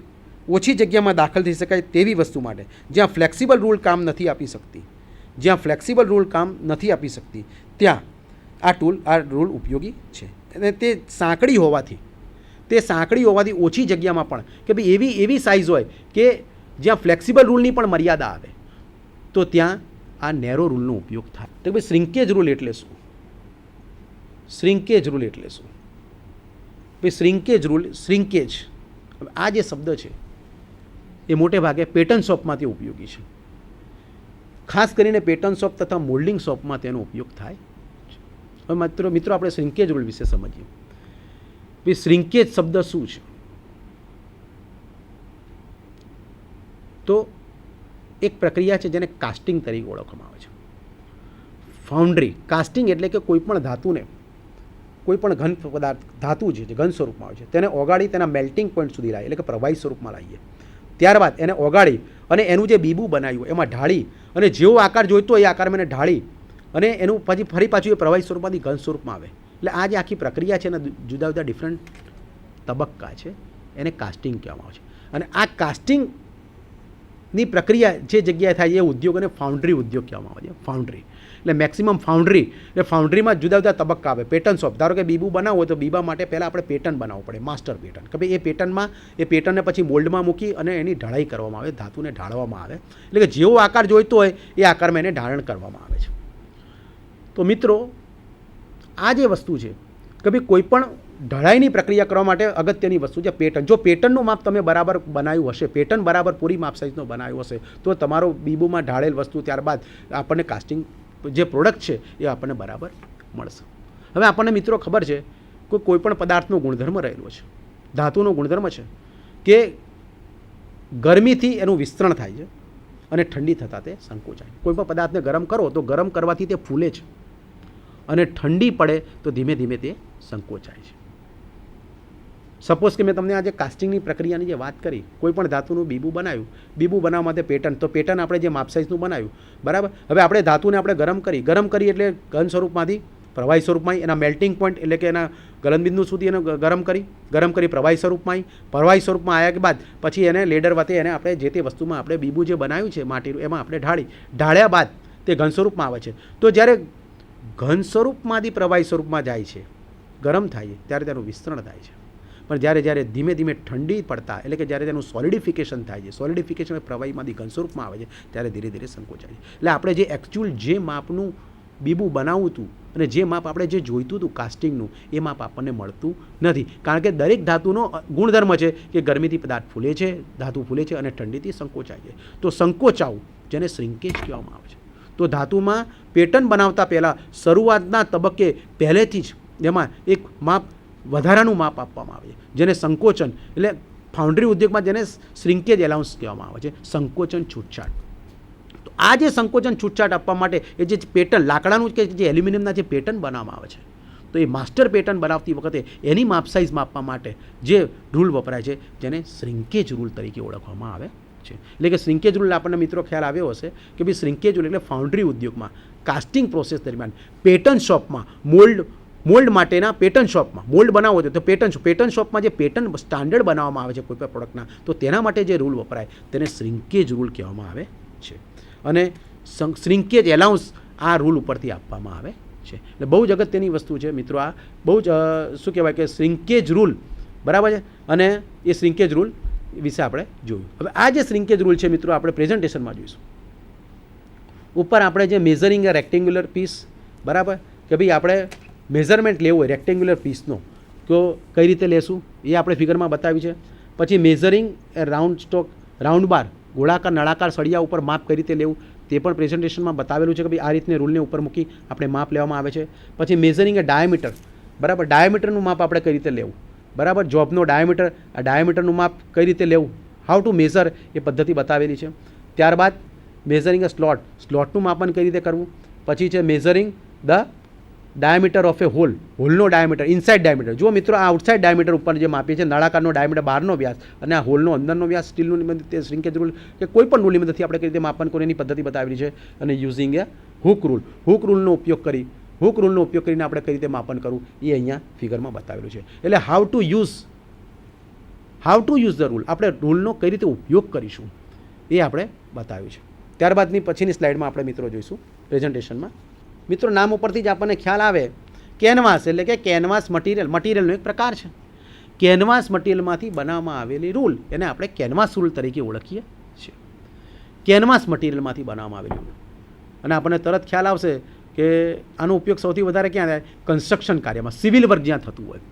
ઓછી જગ્યામાં દાખલ થઈ શકાય તેવી વસ્તુ માટે, જ્યાં ફ્લેક્સિબલ રૂલ કામ નથી આપી શકતી, ત્યાં આ રૂલ ઉપયોગી છે. અને તે સાંકડી હોવાથી ઓછી જગ્યામાં પણ કે ભાઈ એવી સાઇઝ હોય કે જ્યાં ફ્લેક્સિબલ રૂલની પણ મર્યાદા આવે તો ત્યાં આ નેરો રૂલનો ઉપયોગ થાય. તો ભાઈ શ્રિંકેજ રૂલ એટલે શું? શ્રિંકેજ રૂલ એટલે શું? ભાઈ શ્રિંકેજ, આ જે શબ્દ છે એ મોટે ભાગે પેટર્ન શોપમાંથી ઉપયોગી છે. ખાસ કરીને પેટર્ન શોપ તથા મોલ્ડિંગ શોપમાં તેનો ઉપયોગ થાય છે. હવે મિત્રો આપણે શ્રિંકેજ રૂલ વિશે સમજીએ. ભાઈ શ્રિંકેજ શબ્દ શું છે? તો એક પ્રક્રિયા છે જેને કાસ્ટિંગ તરીકે ઓળખવામાં આવે છે. ફાઉન્ડ્રી, કાસ્ટિંગ એટલે કે કોઈ પણ ધાતુને, કોઈ પણ ઘન પદાર્થ, ધાતુ છે જે ઘન સ્વરૂપમાં આવે છે, તેને ઓગાળી તેના મેલ્ટિંગ પોઈન્ટ સુધી લાવીએ, એટલે કે પ્રવાહી સ્વરૂપમાં લાવીએ. ત્યારબાદ એને ઓગાળી અને એનું જે બીબું બનાવ્યું એમાં ઢાળી અને જેવો આકાર જોઈતો હોય એ આકારમાં એને ઢાળી અને એનું પછી ફરી પાછું એ પ્રવાહી સ્વરૂપમાંથી ઘન સ્વરૂપમાં આવે. એટલે આ જે આખી પ્રક્રિયા છે એના જુદા જુદા ડિફરન્ટ તબક્કા છે, એને કાસ્ટિંગ કહેવામાં આવે છે. અને આ કાસ્ટિંગ ની પ્રક્રિયા જે જગ્યાએ થાય એ ઉદ્યોગોને ફાઉન્ડ્રી ઉદ્યોગ કહેવામાં આવે છે. ફાઉન્ડ્રી એટલે મેક્સિમમ ફાઉન્ડ્રી એટલે ફાઉન્ડ્રીમાં જુદા જુદા તબક્કા આવે. પેટર્ન શોપ, ધારો કે બીબું બનાવવું હોય તો બીબા માટે પહેલાં આપણે પેટર્ન બનાવવું પડે, માસ્ટર પેટર્ન, કે ભાઈ એ પેટર્નને પછી મોલ્ડમાં મૂકી અને એની ઢાળાઈ કરવામાં આવે, ધાતુને ઢાળવામાં આવે, એટલે કે જેવો આકાર જોઈતો હોય એ આકારમાં એને ઢાળણ કરવામાં આવે છે. તો મિત્રો આ જે વસ્તુ છે કે ભાઈ કોઈ પણ ઢળાઈની પ્રક્રિયા કરવા માટે અગત્યની વસ્તુ છે પેટર્ન. જો પેટર્નનું માપ તમે બરાબર બનાવ્યું હશે, પેટર્ન બરાબર પૂરી માપ સાઇઝનો બનાવ્યું હશે, તો તમારો બીબુમાં ઢાળેલ વસ્તુ ત્યારબાદ આપણને કાસ્ટિંગ જે પ્રોડક્ટ છે એ આપણને બરાબર મળશે. હવે આપણને મિત્રો ખબર છે કે કોઈ પણ પદાર્થનો ગુણધર્મ રહેલો છે, ધાતુનો ગુણધર્મ છે કે ગરમીથી એનું વિસ્તરણ થાય છે અને ઠંડી થતાં તે સંકોચાય. કોઈ પણ પદાર્થને ગરમ કરો તો ગરમ કરવાથી તે ફૂલે છે અને ઠંડી પડે તો ધીમે ધીમે તે સંકોચાય છે. સપોઝ કે મેં તમને આજે કાસ્ટિંગની પ્રક્રિયાની જે વાત કરી, કોઈ પણ ધાતુનું બીબું બનાવ્યું, બીબું બનાવવા માટે પેટર્ન, તો પેટર્ન આપણે જે માપ સાઇઝનું બનાવ્યું, બરાબર. હવે આપણે ધાતુને આપણે ગરમ કરી એટલે ઘન સ્વરૂપમાંથી પ્રવાહી સ્વરૂપમાં એના મેલ્ટિંગ પોઈન્ટ એટલે કે એના ગલનબિંદુ સુધી એને ગરમ કરી પ્રવાહી સ્વરૂપમાં આવ્યા કે બાદ પછી એને લેડર વતે એને આપણે જે તે વસ્તુમાં આપણે બીબું જે બનાવ્યું છે માટીનું એમાં આપણે ઢાળ્યા બાદ તે ઘન સ્વરૂપમાં આવે છે. તો જ્યારે ઘન સ્વરૂપમાંથી પ્રવાહી સ્વરૂપમાં જાય છે, ગરમ થાય છે, ત્યારે તેનું વિસ્તરણ થાય છે. પણ જ્યારે ધીમે ધીમે ઠંડી પડતા એટલે કે જ્યારે તેનું સોલિડિફિકેશન થાય છે, સોલિડિફિકેશન પ્રવાહીમાંથી ઘન સ્વરૂપમાં આવે છે, ત્યારે ધીરે ધીરે સંકોચાય છે. એટલે આપણે જે એકચ્યુઅલ જે માપનું બીબું બનાવવું હતું અને જે માપ આપણે જે જોઈતું હતું કાસ્ટિંગનું, એ માપ આપણને મળતું નથી. કારણ કે દરેક ધાતુનો ગુણધર્મ છે કે ગરમીથી પદાર્થ ફૂલે છે, ધાતુ ફૂલે છે અને ઠંડીથી સંકોચાય છે. તો સંકોચાવું જેને શ્રિંકેજ કહેવામાં આવે છે. તો ધાતુમાં પેટર્ન બનાવતા પહેલાં શરૂઆતના તબક્કે પહેલેથી જ એમાં એક માપ વધારાનું માપ આપવામાં આવે છે જેને સંકોચન એટલે ફાઉન્ડ્રી ઉદ્યોગમાં જેને શ્રિંકેજ એલાઉન્સ કહેવામાં આવે છે, સંકોચન છૂટછાટ. તો આ જે સંકોચન છૂટછાટ આપવા માટે એ જે પેટર્ન લાકડાનું કે જે એલ્યુમિનિયમના જે પેટર્ન બનાવવામાં આવે છે, તો એ માસ્ટર પેટર્ન બનાવતી વખતે એની માપ સાઇઝ માપવા માટે જે રૂલ વપરાય છે જેને શ્રિંકેજ રૂલ તરીકે ઓળખવામાં આવે છે. એટલે કે શ્રિંકેજ રૂલ આપણને મિત્રો ખ્યાલ આવ્યો હશે કે ભાઈ શ્રિંકેજ રૂલ એટલે ફાઉન્ડ્રી ઉદ્યોગમાં કાસ્ટિંગ પ્રોસેસ દરમિયાન પેટર્ન શોપમાં મોલ્ડ માટેના પેટર્ન શોપમાં મોલ્ડ બનાવવો હોય તો પેટર્ન શોપમાં જે પેટર્ન સ્ટાન્ડર્ડ બનાવવામાં આવે છે કોઈ પણ પ્રોડક્ટના, તો તેના માટે જે રૂલ વપરાય તેને શ્રિંકેજ રૂલ કહેવામાં આવે છે. અને શ્રિંકેજ એલાઉન્સ આ રૂલ ઉપરથી આપવામાં આવે છે. એટલે બહુ જ અગત્યની વસ્તુ છે મિત્રો. આ બહુ જ શું કહેવાય કે શ્રિંકેજ રૂલ, બરાબર છે. અને એ શ્રિંકેજ રૂલ વિશે આપણે જોયું. હવે આ જે શ્રિંકેજ રૂલ છે મિત્રો આપણે પ્રેઝન્ટેશનમાં જોઈશું. ઉપર આપણે જે મેઝરિંગ રેક્ટેન્ગ્યુલર પીસ, બરાબર, કે ભાઈ આપણે મેઝરમેન્ટ લેવું હોય રેક્ટેન્ગ્યુલર પીસનો તો કઈ રીતે લેશું એ આપણે ફિગરમાં બતાવ્યું છે. પછી મેઝરિંગ રાઉન્ડ બાર ગોળાકાર નળાકાર સળિયા ઉપર માપ કઈ રીતે લેવું તે પણ પ્રેઝન્ટેશનમાં બતાવેલું છે કે ભાઈ આ રીતને રૂલને ઉપર મૂકી આપણે માપ લેવામાં આવે છે. પછી મેઝરિંગ એ ડાયામીટર, બરાબર, ડાયામીટરનું માપ આપણે કઈ રીતે લેવું, બરાબર, જોબનો ડાયામીટર, આ ડાયામીટરનું માપ કઈ રીતે લેવું, હાઉ ટુ મેઝર એ પદ્ધતિ બતાવેલી છે. ત્યારબાદ મેઝરિંગ અ સ્લોટનું માપન કઈ રીતે કરવું. પછી છે measuring the diameter of a હોલનો ડાયામીટર, ઇનસાઇડ ડાયામીટર. જુઓ મિત્રો, આ આઉટસાઇડ ડાયામીટર ઉપર જે માપીએ છે, નળાકારનો ડાયામીટર બહારનો વ્યાસ અને આ હોલનો અંદરનો વ્યાસ સ્ટીલનું મદદથી શ્રિંકેજ રૂલ કે કોઈ પણ રૂલની મદદથી આપણે કઈ રીતે માપન કરવું એની પદ્ધતિ બતાવેલી છે. અને યુઝિંગ એ હુક રૂલનો ઉપયોગ કરીને આપણે કઈ રીતે માપન કરવું એ અહીંયા ફિગરમાં બતાવેલું છે. એટલે how to use the rule, આપણે રૂલનો કઈ રીતે ઉપયોગ કરીશું એ આપણે બતાવ્યું છે. ત્યારબાદની પછીની સ્લાઇડમાં આપણે મિત્રો જોઈશું પ્રેઝન્ટેશનમાં. મિત્રો નામ ઉપરથી જ આપણને ખ્યાલ આવે કેનવાસ એટલે કે કેનવાસ મટીરિયલનો એક પ્રકાર છે. કેનવાસ મટીરિયલમાંથી બનાવવામાં આવેલી રૂલ એને આપણે કેનવાસ રૂલ તરીકે ઓળખીએ છીએ. કેનવાસ મટીરિયલમાંથી બનાવવામાં આવેલી રૂલ અને આપણને તરત ખ્યાલ આવશે કે આનો ઉપયોગ સૌથી વધારે ક્યાં થાય, કન્સ્ટ્રક્શન કાર્યમાં, સિવિલ વર્ક જ્યાં થતું હોય,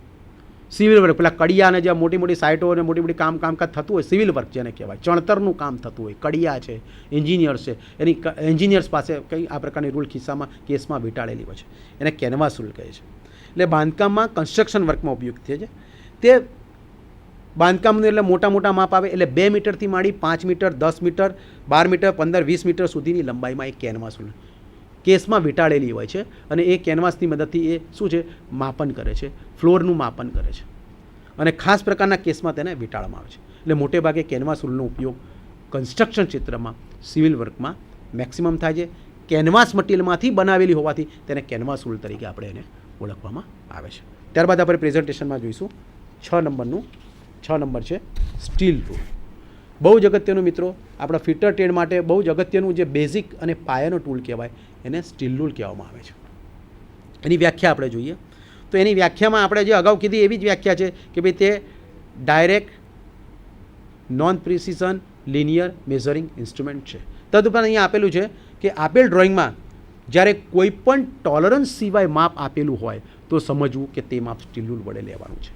સિવિલ વર્ક પેલા કડિયા અને જ્યાં મોટી મોટી સાઇટો અને મોટી કામકાજ થતું હોય, સિવિલ વર્ક જેને કહેવાય, ચણતરનું કામ થતું હોય, કડિયા છે, એન્જિનિયર્સ છે, એની એન્જિનિયર્સ પાસે કઈ આ પ્રકારની રૂલ કેસમાં વીંટાળેલી હોય છે, એને કેનવાસ રૂલ કહે છે. એટલે બાંધકામમાં કન્સ્ટ્રક્શન વર્કમાં ઉપયોગ થાય છે. તે બાંધકામનું એટલે મોટા માપ આવે એટલે 2 મીટરથી માંડી 5 મીટર, 10 મીટર, 12 મીટર, 15, 20 મીટર સુધીની લંબાઈમાં એક કેનવાસ રૂલ કેસમાં વીંટાળેલી હોય છે. અને એ કેનવાસની મદદથી એ શું છે, માપન કરે છે, ફ્લોરનું માપન કરે છે અને ખાસ પ્રકારના કેસમાં તેને વીંટાળવામાં આવે છે. એટલે મોટે ભાગે કેનવાસ રૂલનો ઉપયોગ કન્સ્ટ્રક્શન ક્ષેત્રમાં, સિવિલ વર્કમાં મેક્સિમમ થાય છે. કેનવાસ મટીરિયલમાંથી બનાવેલી હોવાથી તેને કેનવાસ રૂલ તરીકે આપણે એને ઓળખવામાં આવે છે. ત્યારબાદ આપણે પ્રેઝન્ટેશનમાં જોઈશું 6 નંબર છે સ્ટીલ રૂલ. બહુ જ અગત્યનું મિત્રો, આપણા ફિટર ટ્રેડ માટે બહુ જ અગત્યનું જે બેઝિક અને પાયાનો ટૂલ કહેવાય એને સ્ટીલ રૂલ કહેવામાં આવે છે. એની વ્યાખ્યા આપણે જોઈએ તો એની વ્યાખ્યામાં આપણે જે અગાઉ કીધી એવી જ વ્યાખ્યા છે કે ભાઈ તે direct non precision linear measuring instrument છે. તદુપરાંત અહીંયા આપેલું છે કે આપેલ ડ્રોઈંગમાં જ્યારે કોઈ પણ ટોલરન્સ સિવાય માપ આપેલું હોય તો સમજવું કે તે માપ સ્ટીલ રૂલ વડે લેવાનું છે.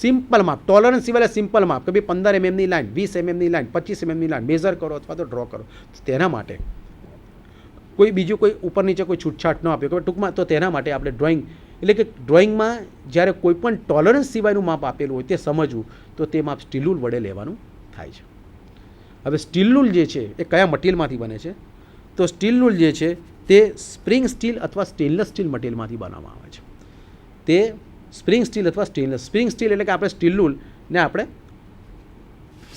સિમ્પલ માપ, ટોલરન્સ સિવાય સિમ્પલ માપ કે ભાઈ 15 mm line, 20 mm line, 25 mm line measure કરો અથવા તો ડ્રો કરો, તેના માટે કોઈ બીજું કોઈ ઉપર નીચે કોઈ છૂટછાટ ન આપ્યો કે ટૂંકમાં તો તેના માટે આપણે ડ્રોઈંગ એટલે કે ડ્રોઈંગમાં જ્યારે કોઈ પણ ટોલરન્સ સિવાયનું માપ આપેલું હોય તે સમજવું તો તે માપ સ્ટીલ રૂલ વડે લેવાનું થાય છે. હવે સ્ટીલ રૂલ જે છે એ કયા મટીરિયલમાંથી બને છે તો સ્ટીલ રૂલ જે છે તે સ્પ્રિંગ સ્ટીલ અથવા સ્ટેનલેસ સ્ટીલ મટીરિયલમાંથી બનાવવામાં આવે છે. તે સ્પ્રિંગ સ્ટીલ અથવા સ્પ્રિંગ સ્ટીલ એટલે કે આપણે સ્ટીલ રૂલને આપણે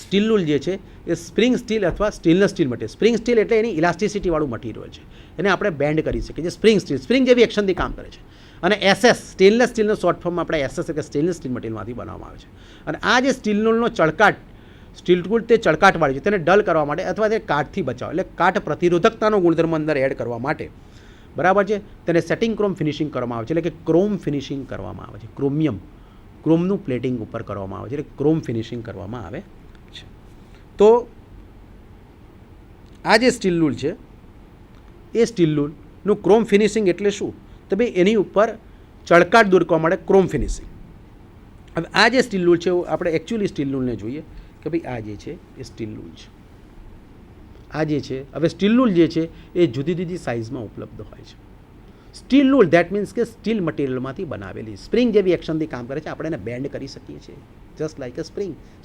સ્ટીલ રૂલ જે છે એ સ્પ્રિંગ સ્ટીલ અથવા stainless steel material. Spring steel એટલે એની ઇલાસ્ટિસિટીવાળું મટીરિયલ છે, એને આપણે બેન્ડ કરી શકીએ જે સ્પ્રિંગ સ્ટીલ, સ્પ્રિંગ જેવી એક્શનથી કામ કરે છે. અને એસએસ સ્ટેનલેસ સ્ટીલનો શોર્ટ ફોર્મમાં આપણે એસએસ એટલે સ્ટેનલેસ સ્ટીલ મટીરિયલમાંથી બનાવવામાં આવે છે. અને આ જે સ્ટીલ રૂલનો ચળકાટ, સ્ટીલ રૂલ તે ચળકાટવાળી છે, તેને ડલ કરવા માટે અથવા તે કાટથી બચાવ એટલે કાટ પ્રતિરોધકતાનો ગુણધર્મ અંદર એડ કરવા માટે બરાબર છે તેને સેટિંગ ક્રોમ ફિનિશિંગ કરવામાં આવે છે, એટલે કે ક્રોમ ફિનિશિંગ કરવામાં આવે છે. ક્રોમનું પ્લેટિંગ ઉપર કરવામાં આવે છે એટલે ક્રોમ ફિનિશિંગ કરવામાં આવે છે. તો આ જે સ્ટીલ રૂલ છે એ સ્ટીલ રૂલનું ક્રોમ ફિનિશિંગ એટલે શું તો ભાઈ એની ઉપર ચળકાટ દૂર કરવા માટે ક્રોમ ફિનિશિંગ. હવે આ જે સ્ટીલ રૂલ છે આપણે એકચ્યુઅલી સ્ટીલ રૂલને જોઈએ કે ભાઈ આ જે છે એ સ્ટીલ રૂલ છે. આ જે છે હવે સ્ટીલ રૂલ જે છે એ જુદી જુદી સાઇઝમાં ઉપલબ્ધ હોય છે. સ્ટીલ રૂલ દેટ મીન્સ કે સ્ટીલ મટીરિયલમાંથી બનાવેલી સ્પ્રિંગ જેવી એક્શનથી કામ કરે છે, આપણે એને બેન્ડ કરી શકીએ છીએ જસ્ટ લાઇક એ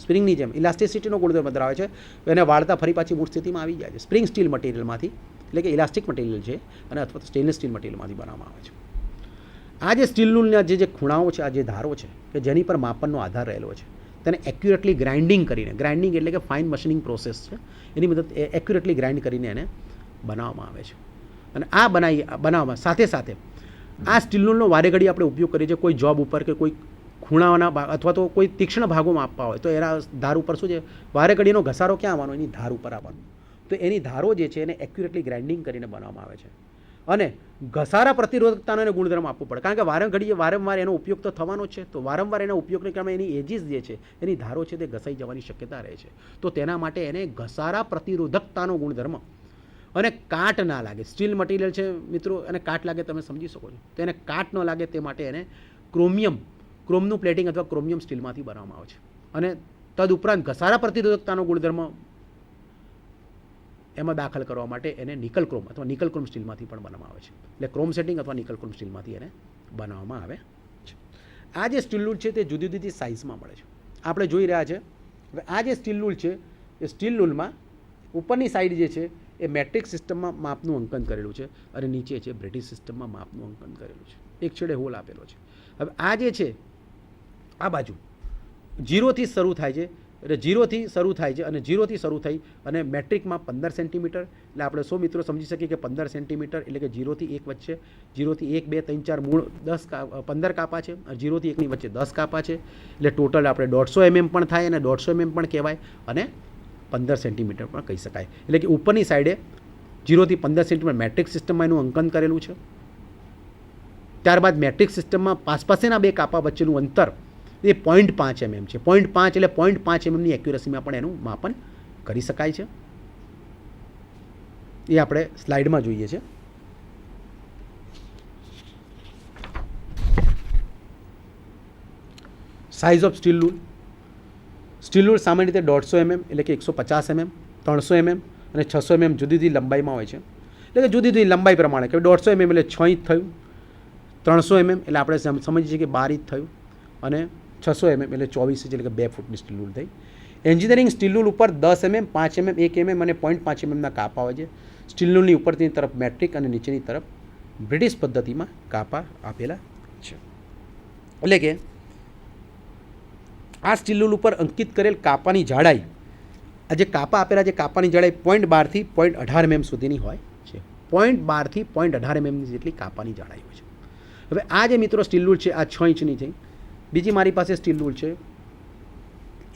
સ્પ્રિંગની જેમ ઇલાસ્ટિસિટીનો ગુણધર્મ ધરાવે છે, એને વાળતા ફરી પાછી મૂળ સ્થિતિમાં આવી જાય છે. સ્પ્રિંગ સ્ટીલ મટીરિયલમાંથી એટલે કે ઇલાસ્ટિક મટીરિયલ છે અને અથવા તો સ્ટેનલેસ સ્ટીલ મટીરિયલમાંથી બનાવવામાં આવે છે. આ જે સ્ટીલ રૂલના જે ખૂણાઓ છે, આ જે ધારો છે કે જેની પર માપનનો આધાર રહેલો છે તેને એક્યુરેટલી ગ્રાઇન્ડિંગ કરીને, ગ્રાઇન્ડિંગ એટલે કે ફાઇન મશીનિંગ પ્રોસેસ છે, એની મદદ એક્યુરેટલી ગ્રાઇન્ડ કરીને એને બનાવવામાં આવે છે. અને આ બનાવવામાં સાથે સાથે આ સ્ટીલ રૂલનો વારે ઘડી આપણે ઉપયોગ કરીએ છીએ કોઈ જોબ ઉપર કે કોઈ ખૂણાઓના અથવા તો કોઈ તીક્ષ્ણ ભાગોમાં આપવા હોય તો એના ધાર ઉપર શું છે વારે ઘડીનો ઘસારો ક્યાં આવવાનો એની ધાર ઉપર આવવાનો. તો એની ધારો જે છે એને એક્યુરેટલી ગ્રાઇન્ડિંગ કરીને બનાવવામાં આવે છે. અને ઘસારા પ્રતિરોધકતાનો એને ગુણધર્મ આપવો પડે કારણ કે વારંવાર એનો ઉપયોગ તો થવાનો છે, તો વારંવાર એના ઉપયોગને કારણે એની એજીસ જે છે એની ધારો છે તે ઘસાઈ જવાની શક્યતા રહે છે. તો તેના માટે એને ઘસારા પ્રતિરોધકતાનો ગુણધર્મ અને કાટ ના લાગે, સ્ટીલ મટીરિયલ છે મિત્રો અને કાટ લાગે તમે સમજી શકો છો, તો એને કાટ ન લાગે તે માટે એને ક્રોમનું પ્લેટિંગ અથવા ક્રોમિયમ સ્ટીલમાંથી બનાવવામાં આવે છે. અને તદુપરાંત ઘસારા પ્રતિરોધકતાનો ગુણધર્મ એમાં દાખલ કરવા માટે એને નિકલ ક્રોમ અથવા નિકલ ક્રોમ સ્ટીલમાંથી પણ બનાવવામાં આવે છે. એટલે ક્રોમ સેટિંગ અથવા નિકલ ક્રોમ સ્ટીલમાંથી એને બનાવવામાં આવે છે. આ જે સ્ટીલ રૂલ છે તે જુદી જુદી સાઇઝમાં મળે છે, આપણે જોઈ રહ્યા છે. હવે આ જે સ્ટીલ રૂલ છે એ સ્ટીલ રૂલમાં ઉપરની સાઈડ જે છે એ મેટ્રિક સિસ્ટમમાં માપનું અંકન કરેલું છે અને નીચે છે બ્રિટિશ સિસ્ટમમાં માપનું અંકન કરેલું છે. એક છેડે હોલ આપેલો છે. હવે આ જે છે આ બાજુ 0થી શરૂ થાય છે, એટલે 0થી શરૂ થાય છે અને 0થી શરૂ થઈ અને મેટ્રિકમાં 15 સેન્ટીમીટર, એટલે આપણે 100 મિત્રો સમજી શકીએ કે 15 સેન્ટીમીટર એટલે કે 0થી 1 વચ્ચે 0થી 1 2 3 4 મૂળ 15 કાપા છે, 0થી 1ની વચ્ચે 10 કાપા છે, એટલે ટોટલ આપણે 150 mm પણ થાય અને 150 mm પણ કહેવાય અને 15 સેન્ટીમીટર પણ કહી શકાય. એટલે કે ઉપરની સાઈડે 0થી 15 સેન્ટીમીટર મેટ્રિક સિસ્ટમમાં એનું અંકન કરેલું છે. ત્યારબાદ મેટ્રિક સિસ્ટમમાં પાસેના બે કાપા વચ્ચેનું અંતર એ 0.5 mm છે. 0.5 એટલે 0.5 mmની એક્યુરસીમાં પણ એનું માપન કરી શકાય છે. એ આપણે સ્લાઇડમાં જોઈએ છે. Size of steel rule. Steel rule સામાન્ય રીતે 150 mm એટલે કે 150 mm, 300 mm અને 600 mm જુદી જુદી લંબાઈમાં હોય છે. એટલે કે જુદી જુદી લંબાઈ પ્રમાણે કે 150 mm એટલે 6 ઇંચ થયું, 300 mm એટલે આપણે સમજીએ છીએ કે 12 ઇંચ થયું અને 600 mm એટલે 24 ઇંચ એટલે કે 2 ફૂટની સ્ટીલ રૂલ થઈ. એન્જિનિયરિંગ સ્ટીલ રૂલ ઉપર 10 mm, 5 mm, 1 mm અને 0.5 mmના કાપા હોય છે. સ્ટીલ રૂલની ઉપરની તરફ મેટ્રિક અને નીચેની તરફ બ્રિટિશ પદ્ધતિમાં કાપા આપેલા છે. એટલે કે આ સ્ટીલ રૂલ ઉપર અંકિત કરેલ કાપાની જાડાઈ, આ જે કાપા આપેલા છે કાપાની જાડાઈ 0.12 થી 0.18 mm સુધીની હોય છે. 0.12 થી 0.18 mm જેટલી કાપાની જાડાઈ હોય છે. હવે આ જે મિત્રો સ્ટીલ રૂલ છે આ 6 ઇંચની થઈ. બીજી મારી પાસે સ્ટીલ રૂલ છે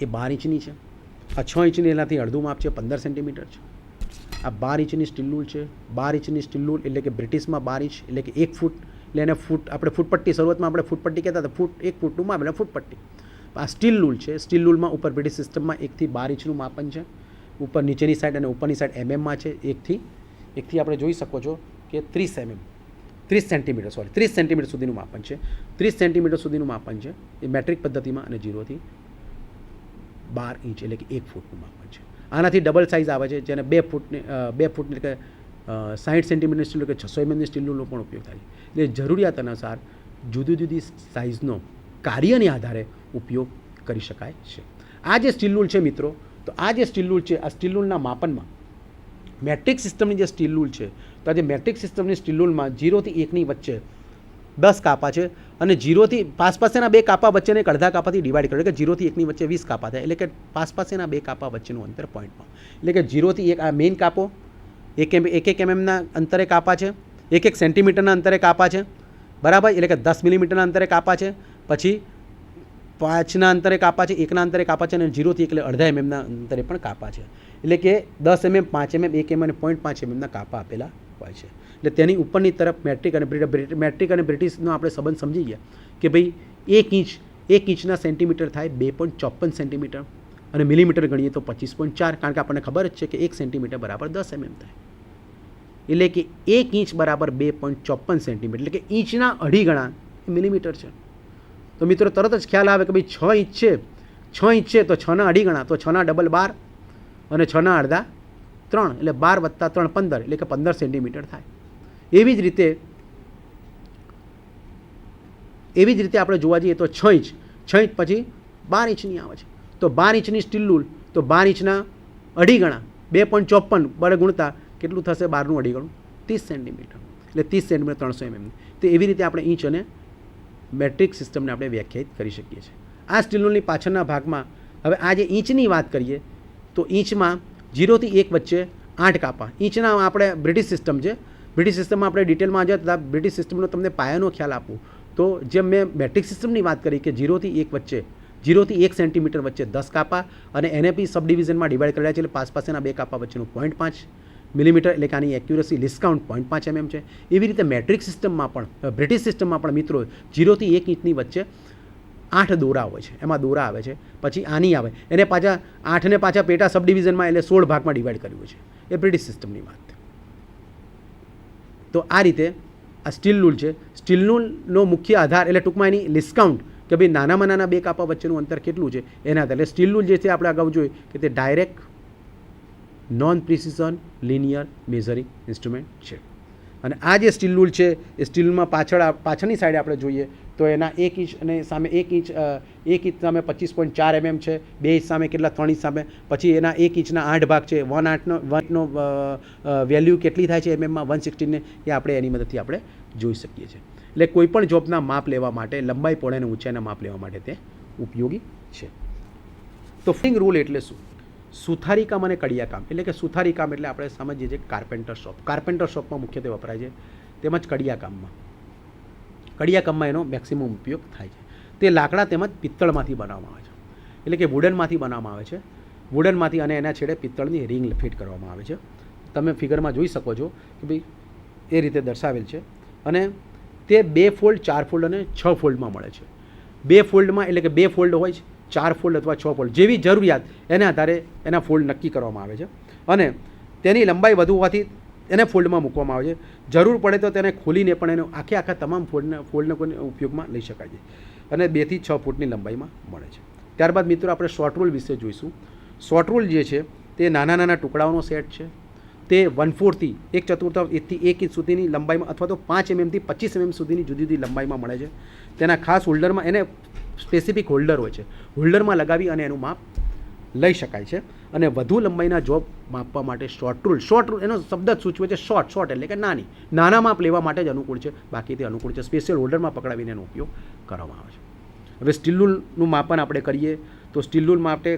એ 12 ઇંચની છે. આ 6 ઇંચની એનાથી અડધું માપ છે 15 સેન્ટીમીટર છે. આ 12 ઇંચની સ્ટીલ રૂલ છે. 12 ઇંચની સ્ટીલ રૂલ એટલે કે બ્રિટિશમાં 12 ઇંચ એટલે કે 1 ફૂટ, એટલે એને ફૂટ આપણે ફૂટપટ્ટી શરૂઆતમાં આપણે ફૂટપટ્ટી કહેતા હતા, ફૂટ 1 ફૂટનું માપ એટલે ફૂટપટ્ટી. આ સ્ટીલ રૂલ છે. સ્ટીલ રૂલમાં ઉપર બ્રિટિશ સિસ્ટમમાં 1 થી 12 ઇંચનું માપન છે. ઉપર નીચેની સાઈડ અને ઉપરની સાઈડ એમએમમાં છે. 1 થી આપણે જોઈ શકો છો કે 30 સેન્ટીમીટર સુધીનું માપન છે. 30 સેન્ટીમીટર સુધીનું માપન છે એ મેટ્રિક પદ્ધતિમાં, અને 0 થી 12 ઇંચ એટલે કે 1 ફૂટનું માપન છે. આનાથી ડબલ સાઇઝ આવે છે જેને 2 ફૂટની એટલે કે 60 સેન્ટીમીટર સ્ટીલ કે 600 એમએમની સ્ટીલનો પણ ઉપયોગ થાય છે. એટલે જરૂરિયાત અનુસાર જુદી જુદી સાઇઝનો કાર્યને આધારે ઉપયોગ કરી શકાય છે. આ જે સ્ટીલ રૂલ છે મિત્રો, તો આ જે સ્ટીલ રૂલ છે, આ સ્ટીલ રૂલના માપનમાં મેટ્રિક સિસ્ટમની જે સ્ટીલ રૂલ છે, તો આ જે મેટ્રિક સિસ્ટમની સ્ટીલ રૂલમાં 0 થી 1ની વચ્ચે 10 કાપા છે, અને 0 થી પાસેના 2 કાપા વચ્ચેને એક અડધા કાપાથી ડિવાઈડ કરે, કે 0 થી 1ની વચ્ચે 20 કાપા થાય, એટલે કે પાસેના 2 કાપા વચ્ચેનું અંતર પોઈન્ટમાં, એટલે કે 0 થી 1 આ મેઇન કાપો 1 એમએમના અંતરે કાપા છે, 1 સેન્ટીમીટરના અંતરે કાપા છે, બરાબર, એટલે કે 10 મિલીમીટરના અંતરે કાપા છે, પછી 5ના અંતરે કાપા છે, 1ના અંતરે કાપા છે, અને 0 થી 1 એટલે અડધા એમએમના અંતરે પણ કાપા છે. એટલે કે 10 એમએમ, 5 એમએમ, 1 એમએમ અને 0.5 એમએમના કાપા આપેલા હોય છે. એટલે તેની ઉપરની તરફ મેટ્રિક અને બ્રિટિશનો આપણે સંબંધ સમજી ગયા કે ભાઈ 1 ઇંચના સેન્ટીમીટર થાય 2.54 સેન્ટીમીટર, અને મિલીમીટર ગણીએ તો 25.4, કારણ કે આપણને ખબર જ છે કે 1 સેન્ટીમીટર બરાબર 10 એમએમ થાય. એટલે કે 1 ઇંચ બરાબર 2.54 સેન્ટીમીટર, એટલે કે ઇંચના અઢી ગણા મિલીમીટર છે. તો મિત્રો તરત જ ખ્યાલ આવે કે ભાઈ 6 ઇંચ છે તો 6ના અઢી ગણા, તો 6ના ડબલ 12 અને 6ના અડધા 3, એટલે 12 + 3 15, એટલે કે 15 સેન્ટીમીટર થાય. એવી જ રીતે આપણે જોવા જઈએ તો 6 ઇંચ પછી 12 ઇંચની આવે છે. તો 12 ઇંચની સ્ટીલ રૂલ, તો 12 ઇંચના અઢી ગણા 2.54 વડે ગુણતા કેટલું થશે? 12નું અઢી ગણું 30 સેન્ટીમીટર, એટલે 30 સેન્ટીમીટર 300 એમએમ. તો એવી રીતે આપણે ઇંચ અને મેટ્રિક સિસ્ટમને આપણે વ્યાખ્યાયિત કરી શકીએ છીએ. આ સ્ટીલ રૂલની પાછળના ભાગમાં હવે આ જે ઇંચની વાત કરીએ તો ઇંચમાં 0 થી 1 વચ્ચે 8 કાપા. ઇંચના આપણે બ્રિટિશ સિસ્ટમ છે, બ્રિટિશ સિસ્ટમમાં આપણે ડિટેલમાં જતા બ્રિટિશ સિસ્ટમનો તમને પાયાનો ખ્યાલ આપું તો જેમ મેં મેટ્રિક સિસ્ટમની વાત કરી કે 0 થી 1 સેન્ટીમીટર વચ્ચે 10 કાપા, અને એને બી સબ ડિવિઝનમાં ડિવાઈડ કરેલા છે, એટલે પાસેના 2 કાપા વચ્ચેનું 0.5 મિલીમીટર, એટલે કે આની એક્યુરસી ડિસ્કાઉન્ટ 0.5 એમએમ છે. એવી રીતે મેટ્રિક સિસ્ટમમાં પણ બ્રિટિશ સિસ્ટમમાં પણ મિત્રો 0 થી 1 ઇંચની વચ્ચે 8 દોરા હોય છે, એમાં દોરા આવે છે. પછી આની આવે, એને પાછા 8ને પાછા પેટા સબ ડિવિઝનમાં એટલે 16 ભાગમાં ડિવાઈડ કર્યું છે. એ બ્રિટિશ સિસ્ટમની વાત. તો આ રીતે આ સ્ટીલ રૂલ છે. સ્ટીલ રૂલનો મુખ્ય આધાર એટલે ટૂંકમાં એની ડિસ્કાઉન્ટ કે ભાઈ નાનામાં નાના 2 કાપા વચ્ચેનું અંતર કેટલું છે એના આધારે. એટલે સ્ટીલ રૂલ જે છે આપણે અગાઉ જોયું કે તે direct non precision linear measuring instrument છે. અને આ જે સ્ટીલ રૂલ છે એ સ્ટીલ રૂલમાં પાછળની સાઈડે આપણે જોઈએ તો એના 1 ઇંચ અને સામે 1 ઇંચ સામે 25.4 એમએમ છે, 2 ઇંચ સામે કેટલા 3 ઇંચ સામે, પછી એના 1 ઇંચના 8 ભાગ છે, 1/8નો વેલ્યુ કેટલી થાય છે એમએમમાં 116 ને, એ આપણે એની મદદથી આપણે જોઈ શકીએ છીએ. એટલે કોઈપણ જોબના માપ લેવા માટે, લંબાઈ પહોળાઈ અને ઊંચાઈના માપ લેવા માટે તે ઉપયોગી છે. તો ફિટિંગ રૂલ એટલે શું? સુથારી કામ અને કડિયા કામ, એટલે કે સુથારી કામ એટલે આપણે સમજીએ છીએ કાર્પેન્ટર શોપમાં મુખ્યત્વે વપરાય છે, તેમજ કડિયા કામમાં એનો મેક્સિમમ ઉપયોગ થાય છે. તે લાકડા તેમજ પિત્તળમાંથી બનાવવામાં આવે છે, એટલે કે વુડનમાંથી બનાવવામાં આવે છે, વુડનમાંથી, અને એના છેડે પિત્તળની રિંગ ફિટ કરવામાં આવે છે. તમે ફિગરમાં જોઈ શકો છો કે ભાઈ એ રીતે દર્શાવેલ છે. અને તે 2 ફોલ્ડ, 4 ફોલ્ડ અને 6 ફોલ્ડમાં મળે છે. 2 ફોલ્ડમાં એટલે કે 2 ફોલ્ડ હોય છે, 4 ફોલ્ડ અથવા 6 ફોલ્ડ, જેવી જરૂરિયાત એના આધારે એના ફોલ્ડ નક્કી કરવામાં આવે છે. અને તેની લંબાઈ વધુ હોવાથી એને ફોલ્ડમાં મૂકવામાં આવે છે. જરૂર પડે તો તેને ખોલીને પણ એનો આખા તમામ ફોલ્ડને કોઈ ઉપયોગમાં લઈ શકાય છે. અને 2 થી 6 ફૂટની લંબાઈમાં મળે છે. ત્યારબાદ મિત્રો આપણે શોર્ટ રૂલ વિશે જોઈશું. શોર્ટ રૂલ જે છે તે નાના ટુકડાઓનો સેટ છે. તે 1/4 થી 1/4 થી 1 ઇંચ સુધીની લંબાઈમાં અથવા તો 5 mm થી 25 mm સુધીની જુદી જુદી લંબાઈમાં મળે છે. તેના ખાસ હોલ્ડરમાં, એને સ્પેસિફિક હોલ્ડર હોય છે, હોલ્ડરમાં લગાવી અને એનું માપ લઈ શકાય છે. અને વધુ લંબાઈના જોબ માપવા માટે શોર્ટ રૂલ એનો શબ્દ જ સૂચવે છે શોર્ટ એટલે કે નાના માપ લેવા માટે જ અનુકૂળ છે, બાકી તે અનુકૂળ છે. સ્પેશિયલ હોલ્ડરમાં પકડાવીને એનો ઉપયોગ કરવામાં આવે છે. હવે સ્ટીલ રૂલનું માપન આપણે કરીએ તો સ્ટીલ રૂલ માટે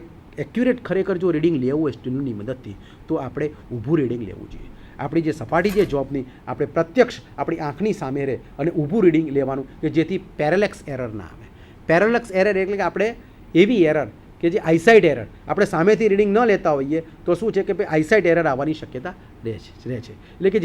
એક્યુરેટ ખરેખર જો રીડિંગ લેવું હોય સ્ટીલ રૂલની મદદથી તો આપણે ઊભું રીડિંગ લેવું જોઈએ. આપણી જે સપાટી છે જોબની, આપણે પ્રત્યક્ષ આપણી આંખની સામે રહે અને ઊભું રીડિંગ લેવાનું, કે જેથી પેરેલેક્સ એરર ના આવે. પેરેલેક્સ એરર એટલે કે આપણે એવી એરર કે જે આઈસાઇટ એરર, આપણે સામેથી રીડિંગ ન લેતા હોઈએ તો શું છે કે ભાઈ આઈસાઇટ એરર આવવાની શક્યતા રહે છે. એટલે કે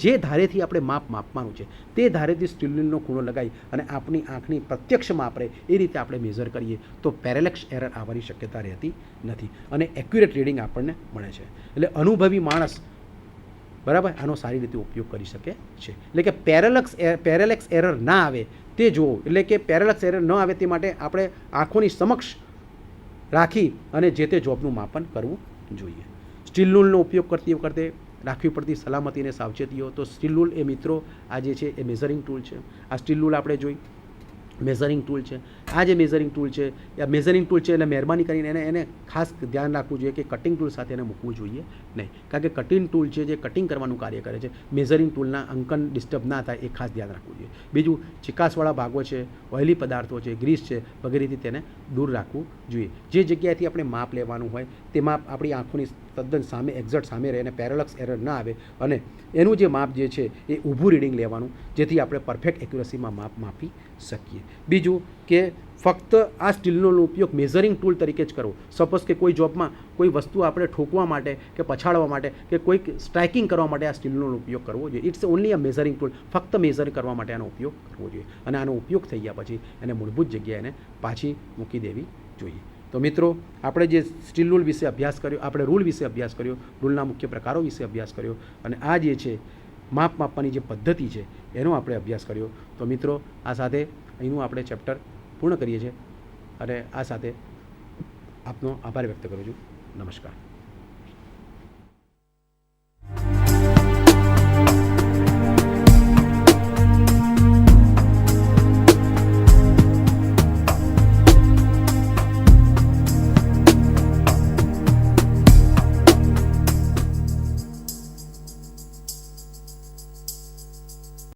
જે ધારેથી આપણે માપવાનું છે તે ધારેથી સ્ટીલ રૂલનો ખૂણો લગાવી અને આપણી આંખની પ્રત્યક્ષ માપ રહે એ રીતે આપણે મેઝર કરીએ તો પેરેલેક્સ એરર આવવાની શક્યતા રહેતી નથી અને એક્યુરેટ રીડિંગ આપણને મળે છે. એટલે અનુભવી માણસ બરાબર આનો સારી રીતે ઉપયોગ કરી શકે છે. એટલે કે પેરેલેક્સ એરર ના આવે તે જોવો. એટલે કે પેરેલેક્સ એરર ન આવે તે માટે આપણે આંખોની સમક્ષ રાખી અને જે તે જોબનું માપન કરવું જોઈએ. સ્ટીલ રૂલનો ઉપયોગ કરતી વખતે રાખવી પડતી સલામતી અને સાવચેતીઓ. તો સ્ટીલ રૂલ એ મિત્રો આ જે છે એ મેઝરિંગ ટૂલ છે. આ સ્ટીલ રૂલ આપણે જોઈ મેઝરિંગ ટૂલ છે. આ જે મેઝરિંગ ટૂલ છે એ મેઝરિંગ ટૂલ છે એટલે મહેરબાની કરીને એને ખાસ ધ્યાન રાખવું જોઈએ કે કટિંગ ટૂલ સાથે એને મૂકવું જોઈએ નહીં. કારણ કે કટિંગ ટૂલ છે જે કટિંગ કરવાનું કાર્ય કરે છે, મેઝરિંગ ટૂલના અંકન ડિસ્ટર્બ ના થાય એ ખાસ ધ્યાન રાખવું જોઈએ. બીજું ચિકાસવાળા ભાગો છે, ઓઇલી પદાર્થો છે, ગ્રીસ છે વગેરેથી તેને દૂર રાખવું જોઈએ. જે જગ્યાએથી આપણે માપ લેવાનું હોય તે માપ આપણી આંખોની તદ્દન સામે એક્ઝેક્ટ સામે રહે અને પેરેલેક્સ એરર ના આવે અને એનું જે માપ જે છે એ ઊભું રીડિંગ લેવાનું જેથી આપણે પરફેક્ટ એક્યુરસીમાં માપ માપી શકીએ. બીજું કે ફક્ત આ સ્ટીલનો ઉપયોગ મેઝરિંગ ટૂલ તરીકે જ કરવો. સપોઝ કે કોઈ જોબમાં કોઈ વસ્તુ આપણે ઠોકવા માટે કે પછાડવા માટે કે કોઈક સ્ટ્રાઇકિંગ કરવા માટે આ સ્ટીલનો ઉપયોગ કરવો જોઈએ. It's only a measuring tool. ફક્ત મેઝર કરવા માટે આનો ઉપયોગ કરવો જોઈએ અને આનો ઉપયોગ થઈ ગયા પછી એને મૂળભૂત જગ્યાએ એને પાછી મૂકી દેવી જોઈએ. તો મિત્રો આપણે જે સ્ટીલ રૂલ વિશે અભ્યાસ કર્યો, આપણે રૂલ વિશે અભ્યાસ કર્યો, રૂલના મુખ્ય પ્રકારો વિશે અભ્યાસ કર્યો અને આ જે છે માપ માપવાની જે પદ્ધતિ છે એનો આપણે અભ્યાસ કર્યો. તો મિત્રો આ સાથે અહીંનું આપણે ચેપ્ટર પૂર્ણ કરીએ છીએ અને આ સાથે આપનો આભાર વ્યક્ત કરું છું. નમસ્કાર.